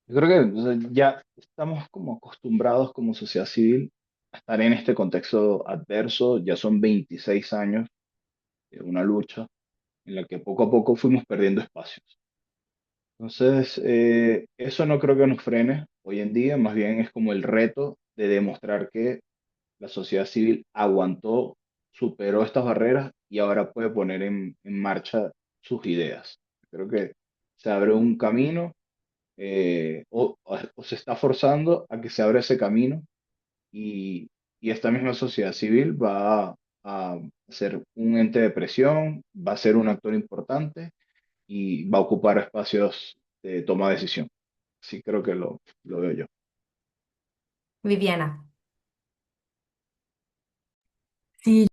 Yo creo que o sea, ya estamos como acostumbrados como sociedad civil a estar en este contexto adverso. Ya son 26 años de una lucha en la que poco a poco fuimos perdiendo espacios. Entonces, eso no creo que nos frene hoy en día, más bien es como el reto de demostrar que la sociedad civil aguantó, superó estas barreras y ahora puede poner en marcha sus ideas. Creo que se abre un camino o se está forzando a que se abra ese camino y, y esta misma sociedad civil va a a ser un ente de presión, va a ser un actor importante y va a ocupar espacios de toma de decisión. Sí, creo que lo veo yo. Viviana. Sí,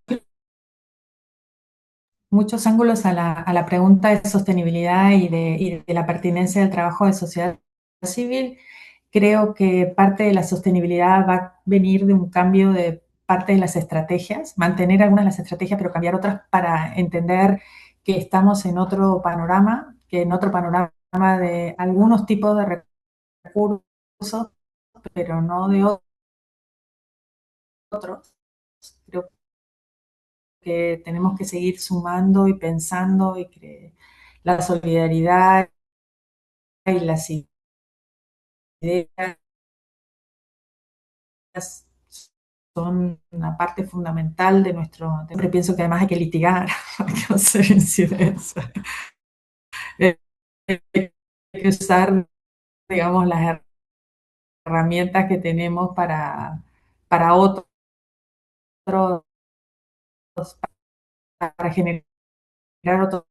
muchos ángulos a la pregunta de sostenibilidad y de la pertinencia del trabajo de sociedad civil. Creo que parte de la sostenibilidad va a venir de un cambio de parte de las estrategias, mantener algunas de las estrategias, pero cambiar otras para entender que estamos en otro panorama, que en otro panorama de algunos tipos de recursos, pero no de otros. Creo que tenemos que seguir sumando y pensando y que la solidaridad y las ideas son una parte fundamental de nuestro. Siempre pienso que además hay que litigar, hay que hacer incidencia, hay que usar, digamos, las herramientas que tenemos para otros, para generar otros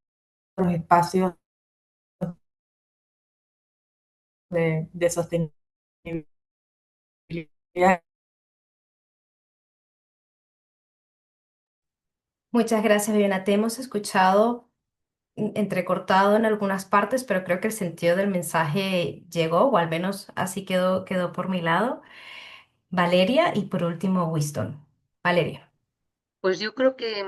espacios de sostenibilidad. Muchas gracias, Viviana. Te hemos escuchado entrecortado en algunas partes, pero creo que el sentido del mensaje llegó, o al menos así quedó por mi lado. Valeria y por último, Winston. Valeria. Pues yo creo que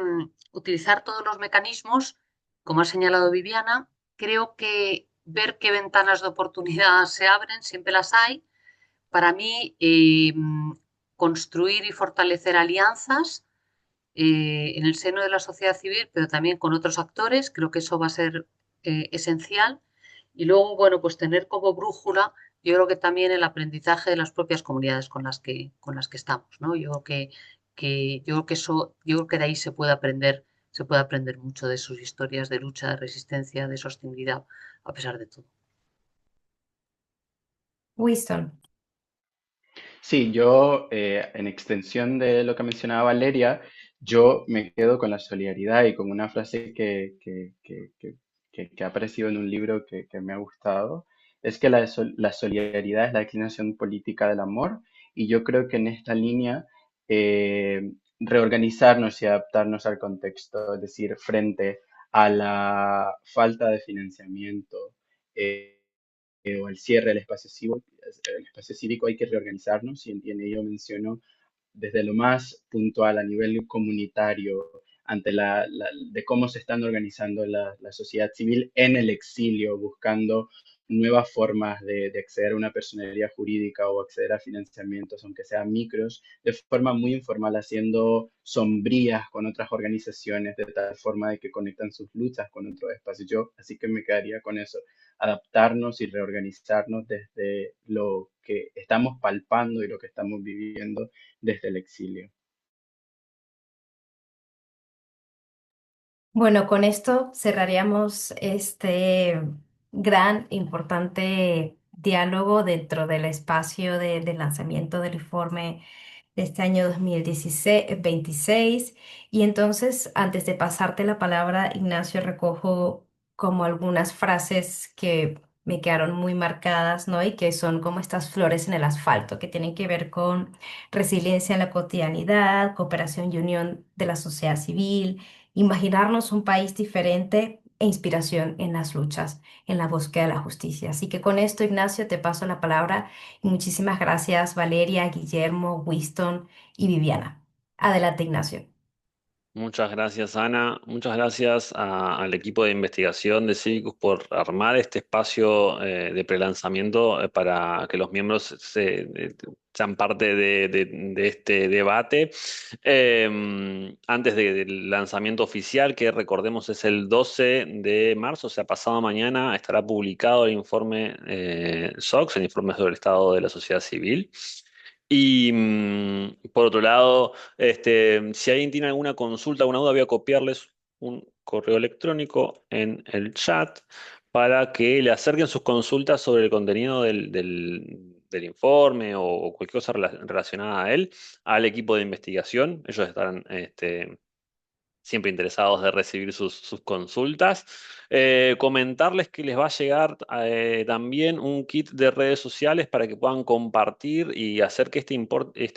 utilizar todos los mecanismos, como ha señalado Viviana, creo que ver qué ventanas de oportunidad se abren, siempre las hay. Para mí, construir y fortalecer alianzas en el seno de la sociedad civil, pero también con otros actores, creo que eso va a ser esencial. Y luego, bueno, pues tener como brújula, yo creo que también el aprendizaje de las propias comunidades con las que estamos, ¿no? Yo creo que eso, yo creo que de ahí se puede aprender mucho de sus historias de lucha, de resistencia, de sostenibilidad, a pesar de todo. Winston. Sí, yo, en extensión de lo que mencionaba Valeria, yo me quedo con la solidaridad y con una frase que ha aparecido en un libro que me ha gustado, es que la solidaridad es la declinación política del amor, y yo creo que en esta línea, reorganizarnos y adaptarnos al contexto, es decir, frente a la falta de financiamiento, eh, o el cierre del espacio cívico, hay que reorganizarnos, y en ello menciono desde lo más puntual a nivel comunitario, ante de cómo se están organizando la sociedad civil en el exilio, buscando nuevas formas de acceder a una personalidad jurídica o acceder a financiamientos, aunque sean micros, de forma muy informal, haciendo sombrías con otras organizaciones, de tal forma de que conectan sus luchas con otros espacios. Yo así que me quedaría con eso, adaptarnos y reorganizarnos desde lo que estamos palpando y lo que estamos viviendo desde el exilio. Bueno, con esto cerraríamos este gran, importante diálogo dentro del espacio de lanzamiento del informe de este año 2026. Y entonces, antes de pasarte la palabra, Ignacio, recojo como algunas frases que me quedaron muy marcadas, ¿no? Y que son como estas flores en el asfalto, que tienen que ver con resiliencia en la cotidianidad, cooperación y unión de la sociedad civil, imaginarnos un país diferente e inspiración en las luchas, en la búsqueda de la justicia. Así que con esto, Ignacio, te paso la palabra y muchísimas gracias, Valeria, Guillermo, Winston y Viviana. Adelante, Ignacio. Muchas gracias, Ana. Muchas gracias al equipo de investigación de Civicus por armar este espacio de prelanzamiento para que los miembros sean parte de este debate. Antes del lanzamiento oficial, que recordemos es el 12 de marzo, o sea, pasado mañana, estará publicado el informe SOX, el informe sobre el estado de la sociedad civil. Y por otro lado, si alguien tiene alguna consulta, alguna duda, voy a copiarles un correo electrónico en el chat para que le acerquen sus consultas sobre el contenido del informe o cualquier cosa relacionada a él al equipo de investigación. Ellos estarán siempre interesados de recibir sus consultas. Comentarles que les va a llegar también un kit de redes sociales para que puedan compartir y hacer que este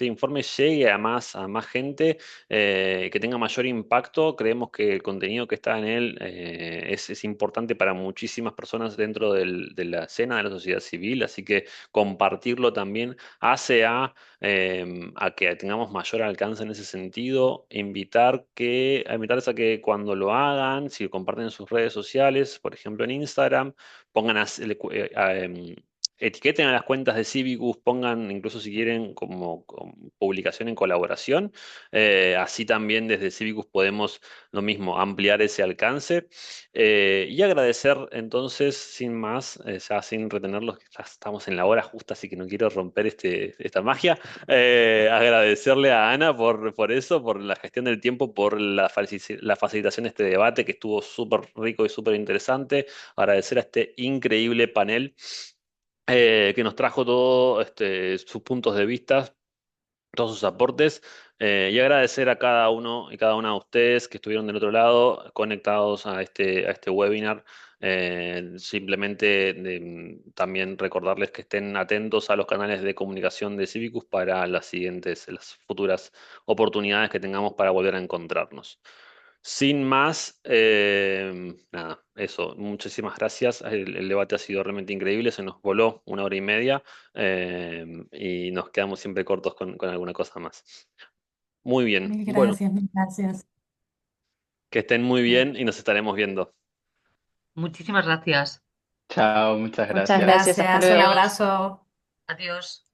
informe llegue a más gente, que tenga mayor impacto. Creemos que el contenido que está en él es importante para muchísimas personas dentro de la escena de la sociedad civil, así que compartirlo también hace a que tengamos mayor alcance en ese sentido, invitarles a que cuando lo hagan, si lo comparten en sus redes sociales, por ejemplo en Instagram, pongan etiqueten a las cuentas de Civicus, pongan incluso si quieren como publicación en colaboración, así también desde Civicus podemos lo mismo, ampliar ese alcance. Y agradecer entonces, sin más, ya sin retenerlos, que ya estamos en la hora justa, así que no quiero romper esta magia. Agradecerle a Ana por eso, por la gestión del tiempo, por la facilitación de este debate que estuvo súper rico y súper interesante. Agradecer a este increíble panel que nos trajo todos sus puntos de vista, todos sus aportes, y agradecer a cada uno y cada una de ustedes que estuvieron del otro lado conectados a este webinar. Simplemente también recordarles que estén atentos a los canales de comunicación de Civicus para las futuras oportunidades que tengamos para volver a encontrarnos. Sin más, nada, eso, muchísimas gracias. El debate ha sido realmente increíble, se nos voló 1 hora y media, y nos quedamos siempre cortos con alguna cosa más. Muy bien, Mil bueno, gracias, mil gracias. que estén muy bien y nos estaremos viendo. Muchísimas gracias. Chao, muchas Muchas gracias. gracias, hasta Gracias, un luego. abrazo. Adiós.